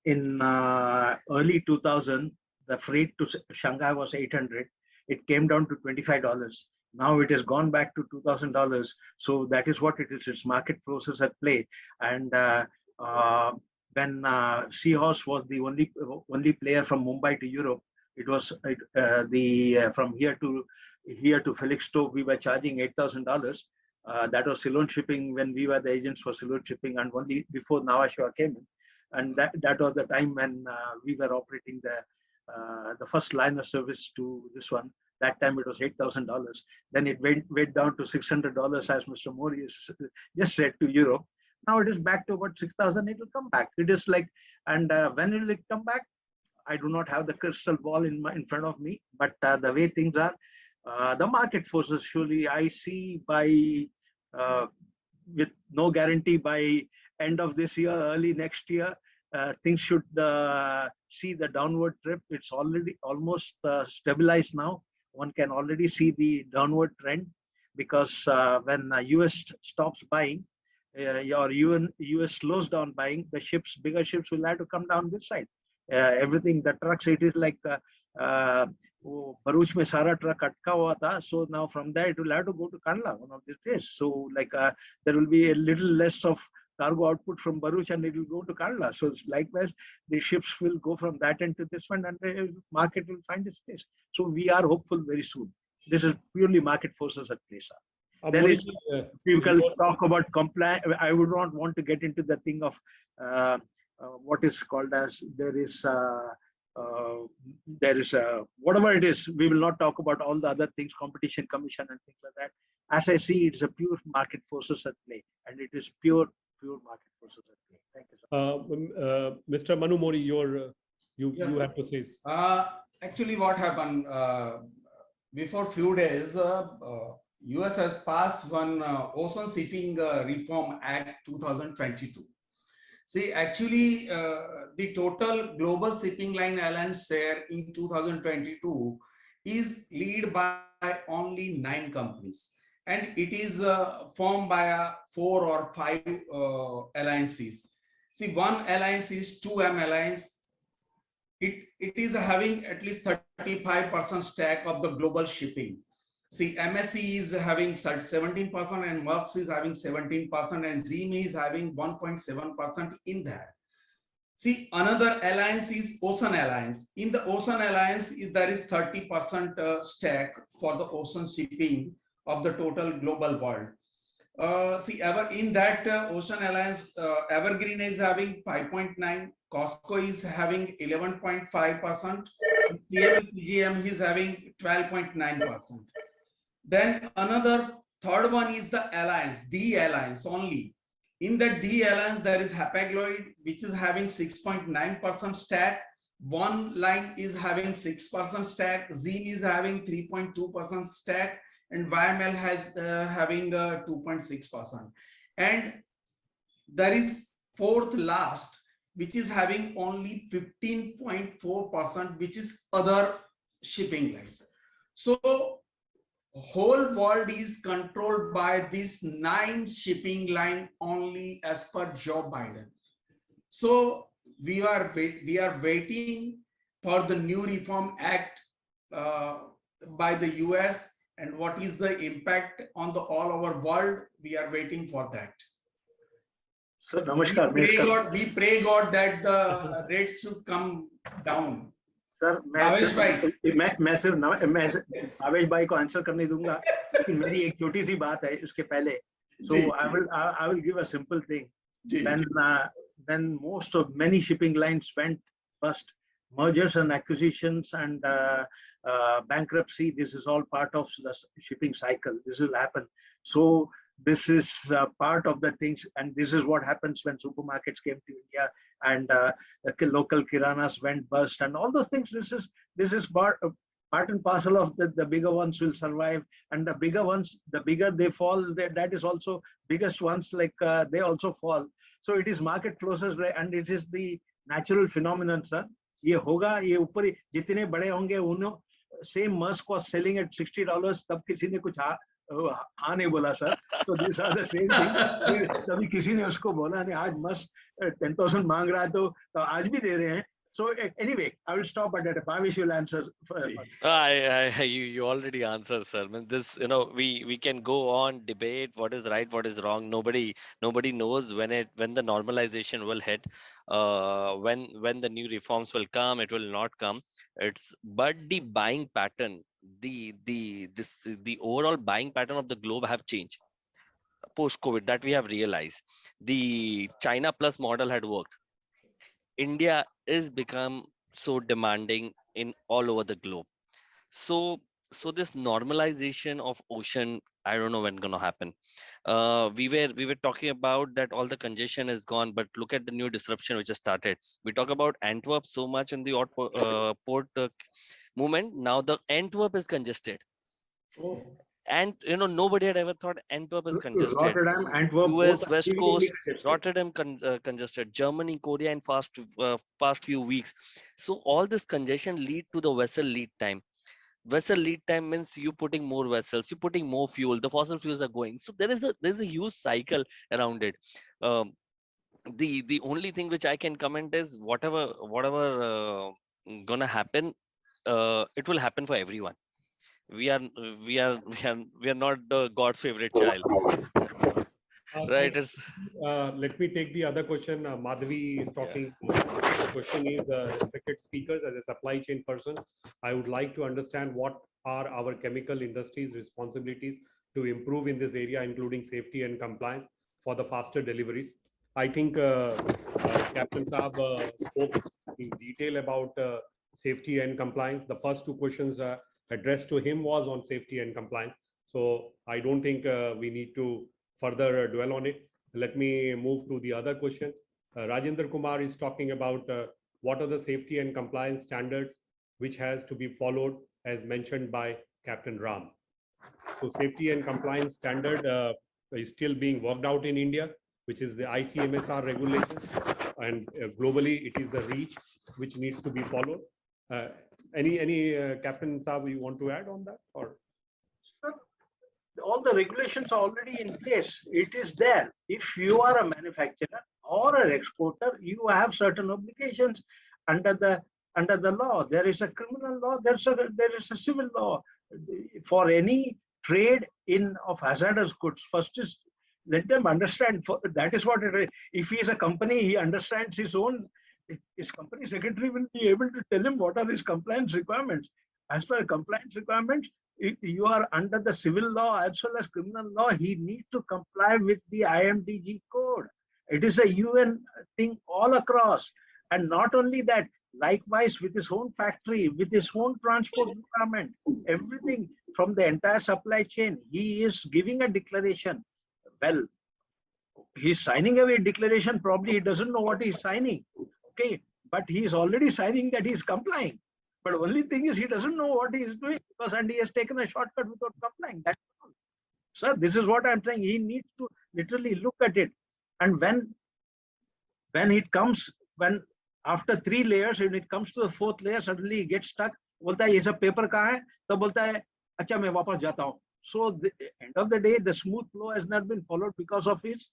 In early 2000, the freight to Shanghai was $800. It came down to $25. Now it has gone back to $2,000. So that is what it is. It's market forces at play. And when Seahorse was the only player from Mumbai to Europe, it was from here to Felixstowe, we were charging $8,000. That was Ceylon Shipping when we were the agents for Ceylon Shipping, and only before Nawashwa came in. And that was the time when we were operating the first liner service to this one. That time it was $8,000. Then it went down to $600, as Mr. Mori just said, to Europe. Now it is back to about 6,000. It will come back. It is like, and when will it come back? I do not have the crystal ball in front of me, but the way things are, the market forces surely I see by with no guarantee by end of this year, early next year, things should see the downward trip. It's already almost stabilized now. One can already see the downward trend because when US stops buying, or US slows down buying, the ships, bigger ships will have to come down this side. Everything, the trucks, it is like वो भरूच में सारा truck अटका हुआ था, so now from there it will have to go to Kandla one of these days. So like there will be a little less of cargo output from Bharuch and it will go to Kandla. So likewise, the ships will go from that end to this one and the market will find its place. So we are hopeful very soon. This is purely market forces at play, sir. There is, people talk about compliance. I would not want to get into the thing of what is called as there is whatever it is. We will not talk about all the other things, competition commission and things like that. As I see, it's a pure market forces at play, and it is pure market forces at play. Thank you, sir. Mr. Manu Mori, you Yes, have to say. Actually, what happened before few days, US has passed one Ocean Shipping Reform Act 2022. See, actually, the total global shipping line alliance share in 2022 is led by only 9 companies, and it is formed by 4 or 5 alliances. See, one alliance is 2M Alliance. It is having at least 35% stake of the global shipping. See, MSC is having 17% and Maersk is having 17% and ZIM is having 1.7% in there. See, another alliance is Ocean Alliance. In the Ocean Alliance, there is 30% stake for the ocean shipping of the total global world. See, in that Ocean Alliance, Evergreen is having 5.9%, Costco is having 11.5%, CGM is having 12.9%. Then another third one is the alliance, the alliance only. In the D alliance, there is Hapag-Lloyd, which is having 6.9% stake. One line is having 6% stake. ZIM is having 3.2% stake, and YML has having 2.6%. And there is fourth last, which is having only 15.4%, which is other shipping lines. So whole world is controlled by this 9 shipping line only as per Joe Biden. So we are waiting for the new Reform Act by the US, and what is the impact on the all over world. We are waiting for that. So namaskar. We pray God that the rates should come down. Sir मैं सिर्फ भावेश भाई को answer करने दूंगा, लेकिन मेरी एक छोटी सी बात है उसके पहले. So I will give a simple thing. When many shipping lines went bust, mergers and acquisitions and bankruptcy, this is all part of the shipping cycle. This will happen. So this is part of the things, and this is what happens when supermarkets came to India and the local kiranas went bust and all those things. This is part and parcel of the bigger ones will survive, and the bigger ones, the bigger they fall, that is also biggest ones, like they also fall. So it is market forces, and it is the natural phenomenon, sir. ये होगा, ये ऊपर जितने बड़े होंगे उन्होंने same Maersk was selling at $60, तब किसी ने कुछ हाँ नहीं बोला sir. So these are the same thing. तभी किसी ने उसको बोला नहीं, आज Maersk 10,000 मांग रहा है तो आज भी दे रहे हैं. So anyway, I will stop at that. Bhavesh will answer. You already answered, sir. I mean, this, we can go on debate what is right, what is wrong. Nobody knows when the normalization will hit, when the new reforms will come. It will not come. But the buying pattern, the overall buying pattern of the globe have changed. post-COVID that we have realized the China Plus model had worked. India is become so demanding in all over the globe. So this normalization of ocean, I don't know when gonna happen. We were talking about that all the congestion is gone, but look at the new disruption which has started. We talk about Antwerp so much in the port movement. Now the Antwerp is congested, Oh, and nobody had ever thought Antwerp is congested. Rotterdam, Antwerp, both US are West severely Coast, congested. Rotterdam congested, Germany, Korea in past few weeks. So all this congestion lead to the vessel lead time. Vessel lead time means you putting more vessels, you putting more fuel, the fossil fuels are going. So there's a huge cycle around it. Um, the only thing which I can comment is whatever gonna happen, it will happen for everyone. We are we are we are we are not the God's favorite child, right? It's Let me take the other question. Madhavi is talking. The question is, respected speakers, as a supply chain person, I would like to understand what are our chemical industry's responsibilities to improve in this area, including safety and compliance for the faster deliveries. I think Captain Saab spoke in detail about safety and compliance. The first two questions addressed to him was on safety and compliance. So I don't think we need to further dwell on it. Let me move to the other question. Rajendra Kumar is talking about what are the safety and compliance standards which has to be followed as mentioned by Captain Ram. So safety and compliance standard is still being worked out in India, which is the ICMSR regulation, and globally it is the REACH which needs to be followed. Any Captain Saab you want to add on that, or? Sir, all the regulations are already in place. It is there. If you are a manufacturer or an exporter, you have certain obligations under the law. There is a criminal law. There is a civil law for any trade in of hazardous goods. First is let them understand. That is what it is. If he is a company, he understands his own. His company secretary will be able to tell him what are his compliance requirements. As per compliance requirements, if you are under the civil law as well as criminal law, he needs to comply with the IMDG code. It is a UN thing all across. And not only that, likewise with his own factory, with his own transport requirement, everything from the entire supply chain, he is giving a declaration. Well, he's signing away a declaration, probably he doesn't know what he's signing. Okay, but he is already signing that he's complying. But only thing is he doesn't know what he is doing because and he has taken a shortcut without complying. That's all. Sir, this is what I'm saying. He needs to literally look at it. And when it comes, when after 3 layers, when it comes to the 4th layer, suddenly he gets stuck. बोलता है ये सब paper कहाँ है? तो बोलता है अच्छा मैं वापस जाता हूँ. So the end of the day, the smooth flow has not been followed because of his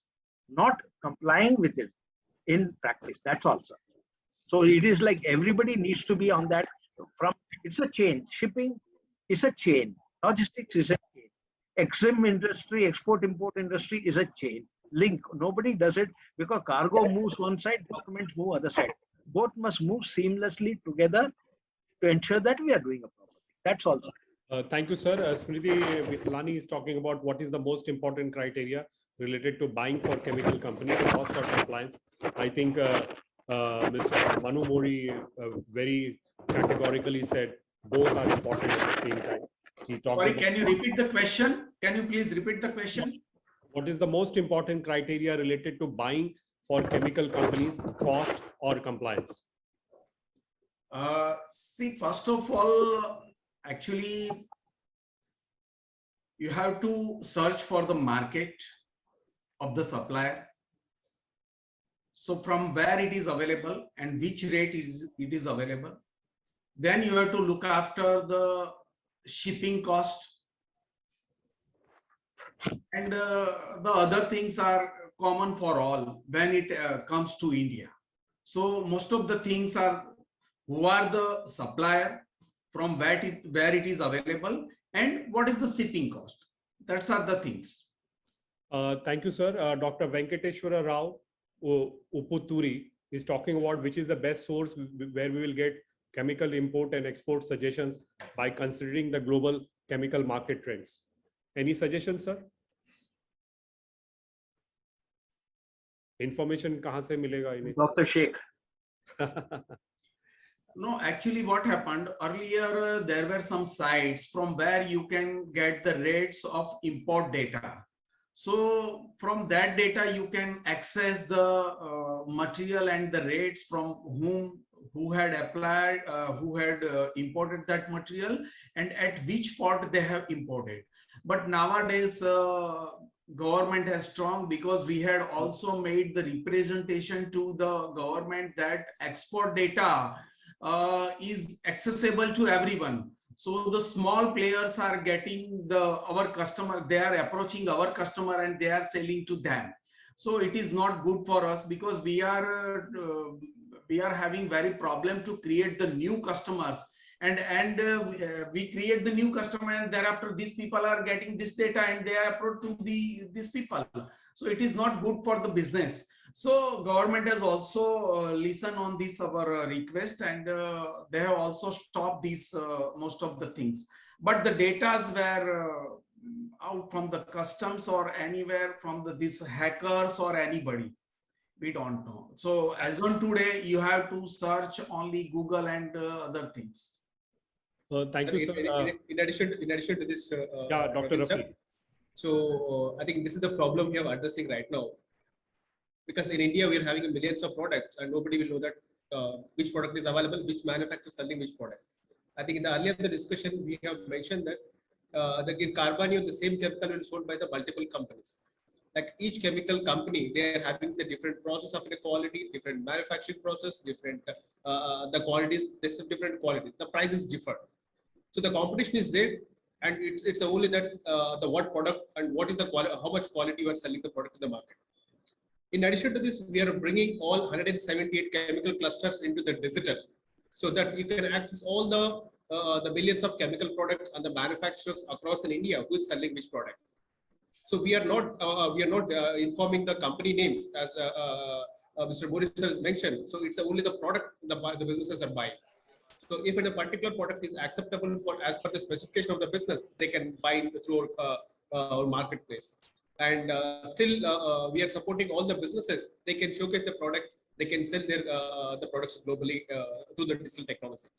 not complying with it in practice. That's all, sir. So it is like everybody needs to be on that. It's a chain. Shipping is a chain. Logistics is a chain. EXIM industry, export-import industry is a chain. Link. Nobody does it because cargo moves one side, documents move other side. Both must move seamlessly together to ensure that we are doing a proper thing. That's all, sir. Thank you, sir. Smriti Vithlani is talking about what is the most important criteria related to buying for chemical companies, cost or compliance. I think Mr. Manu Mori very categorically said both are important at the same time. Sorry, can you repeat the question? Can you please repeat the question? What is the most important criteria related to buying for chemical companies, cost or compliance? See, first of all, actually, you have to search for the market of the supplier. So from where it is available and which rate it is available. Then you have to look after the shipping cost. And the other things are common for all when it comes to India. So most of the things are who are the supplier, from where it is available, and what is the shipping cost. That's are the things. Thank you, sir. Dr. Venkateshwara Rao Uputuri is talking about which is the best source where we will get chemical import and export suggestions by considering the global chemical market trends. Any suggestions, sir? information कहाँ से मिलेगा इन्हें? Dr. Sheikh. No, actually what happened earlier, there were some sites from where you can get the rates of import data. So from that data, you can access the material and the rates from who had applied, who had imported that material and at which port they have imported. But nowadays, government has strong, because we had also made the representation to the government that export data is accessible to everyone. So the small players are getting our customer, they are approaching our customer and they are selling to them. So it is not good for us, because we are having very problem to create the new customers, and we create the new customer, and thereafter these people are getting this data and they are approach to these people. So it is not good for the business. So government has also listened on this our request, and they have also stopped these most of the things. But the data were out from the customs or anywhere from these hackers or anybody. We don't know. So as on today, you have to search only Google and other things. Thank you, sir. In addition to this, Yeah, Dr. Ravin, sir, Rafi. so I think this is the problem we are addressing right now. Because in India, we are having millions of products and nobody will know that which product is available, which manufacturer is selling which product. I think in the earlier the discussion, we have mentioned this, in Carbanium, the same chemical will be sold by the multiple companies. Like each chemical company, they are having the different process of the quality, different manufacturing process, different, the qualities, there's different qualities, the prices differ. So the competition is there, and it's only that the what product and what is the quality, how much quality you are selling the product to the market. In addition to this, we are bringing all 178 chemical clusters into the digital, so that you can access all the millions of chemical products and the manufacturers across in India who is selling which product. So we are not informing the company names, as Mr. Boris has mentioned. So it's only the product the businesses are buying. So if in a particular product is acceptable for as per the specification of the business, they can buy through our marketplace. And still, we are supporting all the businesses. They can showcase the products. They can sell their the products globally through the digital technology,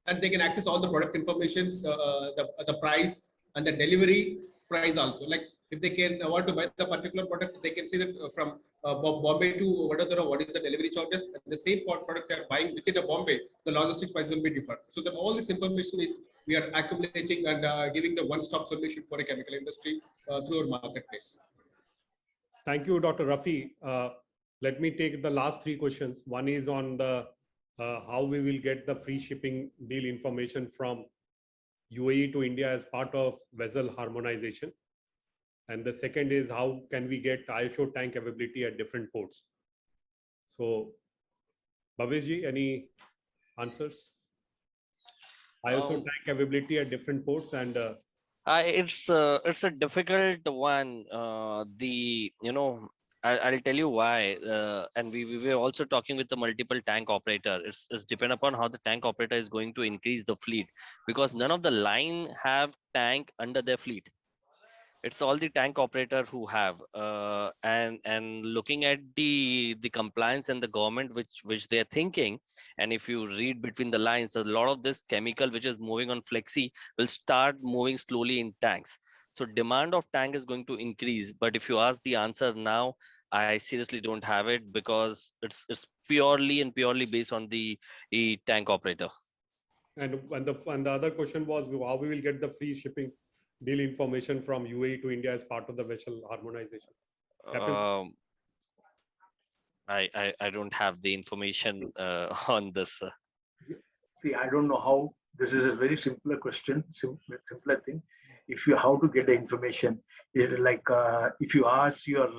and they can access all the product informations, the price and the delivery price also. Like if they can want to buy the particular product, they can see that from Bombay to Vadodara, what is the delivery charges, and the same product they are buying within a Bombay, the logistics price will be different. So that all this information is we are accumulating and giving the one-stop solution for a chemical industry through our marketplace. Thank you, Dr. Rafi. Let me take the last three questions. One is on the how we will get the free shipping deal information from UAE to India as part of vessel harmonization. And the second is how can we get ISO tank availability at different ports? So, Bhaveshji, any answers? ISO tank availability at different ports, and it's a difficult one. I'll tell you why. And we were also talking with the multiple tank operator. It's depend upon how the tank operator is going to increase the fleet, because none of the line have tank under their fleet. It's all the tank operator who have, and looking at the compliance and the government which they're thinking, and if you read between the lines, a lot of this chemical which is moving on flexi will start moving slowly in tanks. So demand of tank is going to increase. But if you ask the answer now, I seriously don't have it, because it's purely based on the tank operator. and the other question was how we will get the free shipping deal information from UAE to India as part of the vessel harmonization. I don't have the information on this. See, I don't know how. This is a very simpler question, simpler thing. If you how to get the information, like if you ask your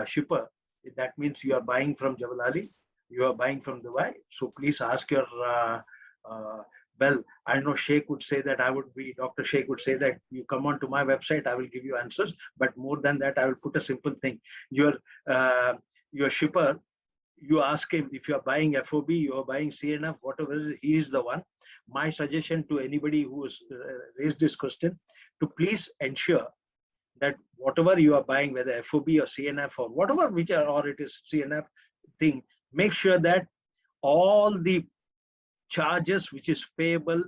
shipper, that means you are buying from Jebel Ali, you are buying from Dubai. So please ask your well, I know Sheikh would say that Dr. Sheikh would say that you come on to my website, I will give you answers. But more than that, I will put a simple thing. Your shipper, you ask him if you are buying FOB, you are buying CNF, whatever, he is the one. My suggestion to anybody who has raised this question, to please ensure that whatever you are buying, whether FOB or CNF or whatever, or it is CNF thing, make sure that all the charges which is payable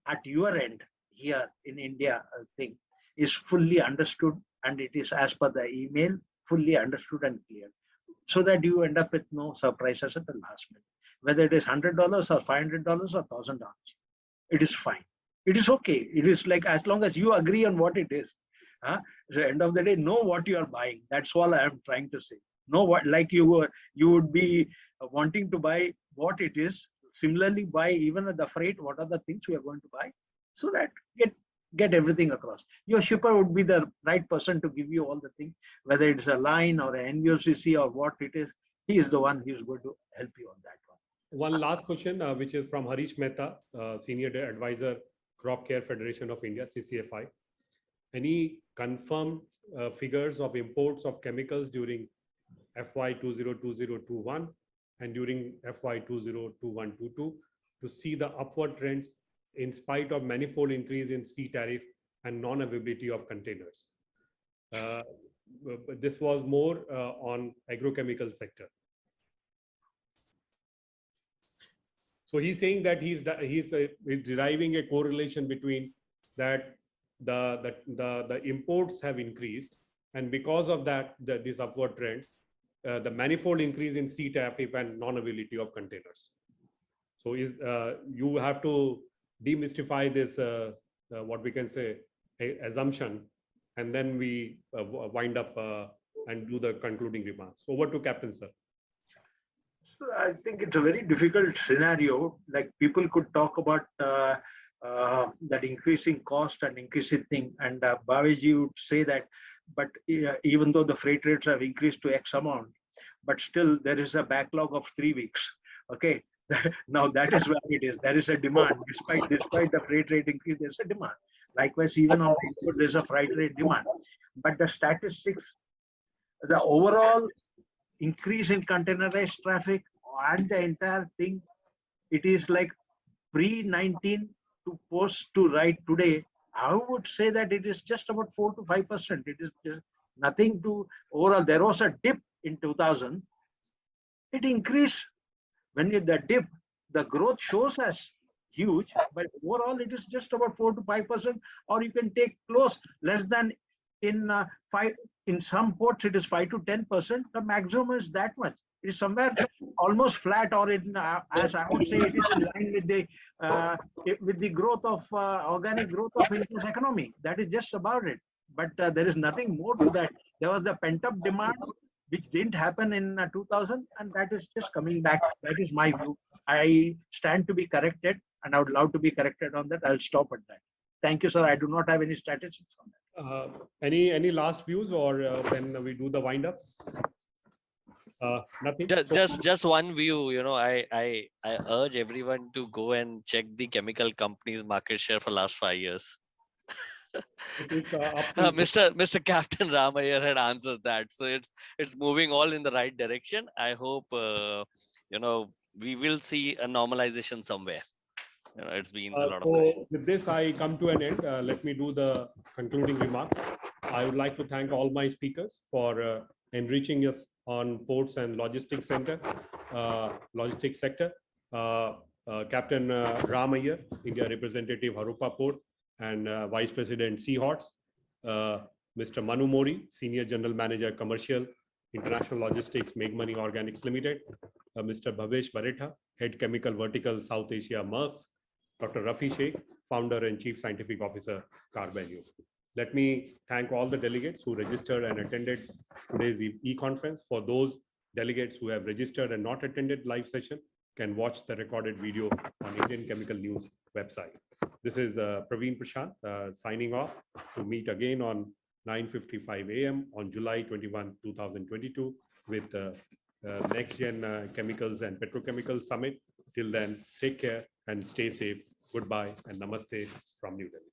at your end here in India thing is fully understood, and it is as per the email, fully understood and clear, so that you end up with no surprises at the last minute. Whether it is $100 or $500 or $1,000, it is fine. It is okay. It is like, as long as you agree on what it is. So end of the day, know what you are buying. That's all I am trying to say. Know what, like you would be wanting to buy what it is. Similarly, buy even at the freight, what are the things we are going to buy, so that get everything across. Your shipper would be the right person to give you all the things, whether it's a line or an NUCC or what it is. He is the one who is going to help you on that one. One last question, which is from Harish Mehta, Senior Advisor, Crop Care Federation of India, CCFI. Any confirmed figures of imports of chemicals during FY 2020-21 and during FY 2021-22 to see the upward trends in spite of manifold increase in sea tariff and non-availability of containers? This was more on agrochemical sector. So he's saying that he's deriving a correlation between that the imports have increased, and because of that, these upward trends, the manifold increase in sea tariff and non-availability of containers. So you have to demystify this, what we can say, assumption, and then we wind up and do the concluding remarks. Over to Captain, sir. So I think it's a very difficult scenario. Like, people could talk about that increasing cost and increasing thing, and Bhaveji would say that, but even though the freight rates have increased to X amount, but still there is a backlog of 3 weeks. Okay, now that is where it is. There is a demand, despite the freight rate increase, there's a demand. Likewise, even on import, there's a freight rate demand. But the statistics, the overall increase in containerized traffic and the entire thing, it is like pre-19 to post to right today. I would say that it is just about 4 to 5%. It is just nothing to overall. There was a dip in 2000. It increased. When the dip, the growth shows as huge, but overall it is just about 4 to 5%, or you can take close, less than in some ports it is 5 to 10%. The maximum is that much. It is somewhere almost flat, or as I would say, it is in line with the growth of organic growth of India's economy. That is just about it. But there is nothing more to that. There was the pent-up demand, which didn't happen in 2000, and that is just coming back. That is my view. I stand to be corrected, and I would love to be corrected on that. I'll stop at that. Thank you, sir. I do not have any statistics on that. Any last views, or then we do the wind up? Nothing. Just one view. I urge everyone to go and check the chemical company's market share for last 5 years. Mr. Captain Ramaiah had answered that, so it's moving all in the right direction. I hope we will see a normalization somewhere. It's been a lot of pressure. With this, I come to an end. Let me do the concluding remark. I would like to thank all my speakers for enriching us on ports and logistics sector. Captain Ramaiah, India representative, Harupa Port, and Vice President Seahorse, Mr. Manu Mori, Senior General Manager, Commercial, International Logistics, Make Money Organics Limited, Mr. Bhavesh Baretha, Head Chemical Vertical, South Asia, Maersk, Dr. Rafi Sheikh, Founder and Chief Scientific Officer, Carvalho. Let me thank all the delegates who registered and attended today's e-conference. For those delegates who have registered and not attended live session, can watch the recorded video on Indian Chemical News website. This is Praveen Prashant signing off, to meet again on 9:55 a.m. on July 21, 2022 with Next Gen Chemicals and Petrochemicals Summit. Till then, take care and stay safe. Goodbye and namaste from New Delhi.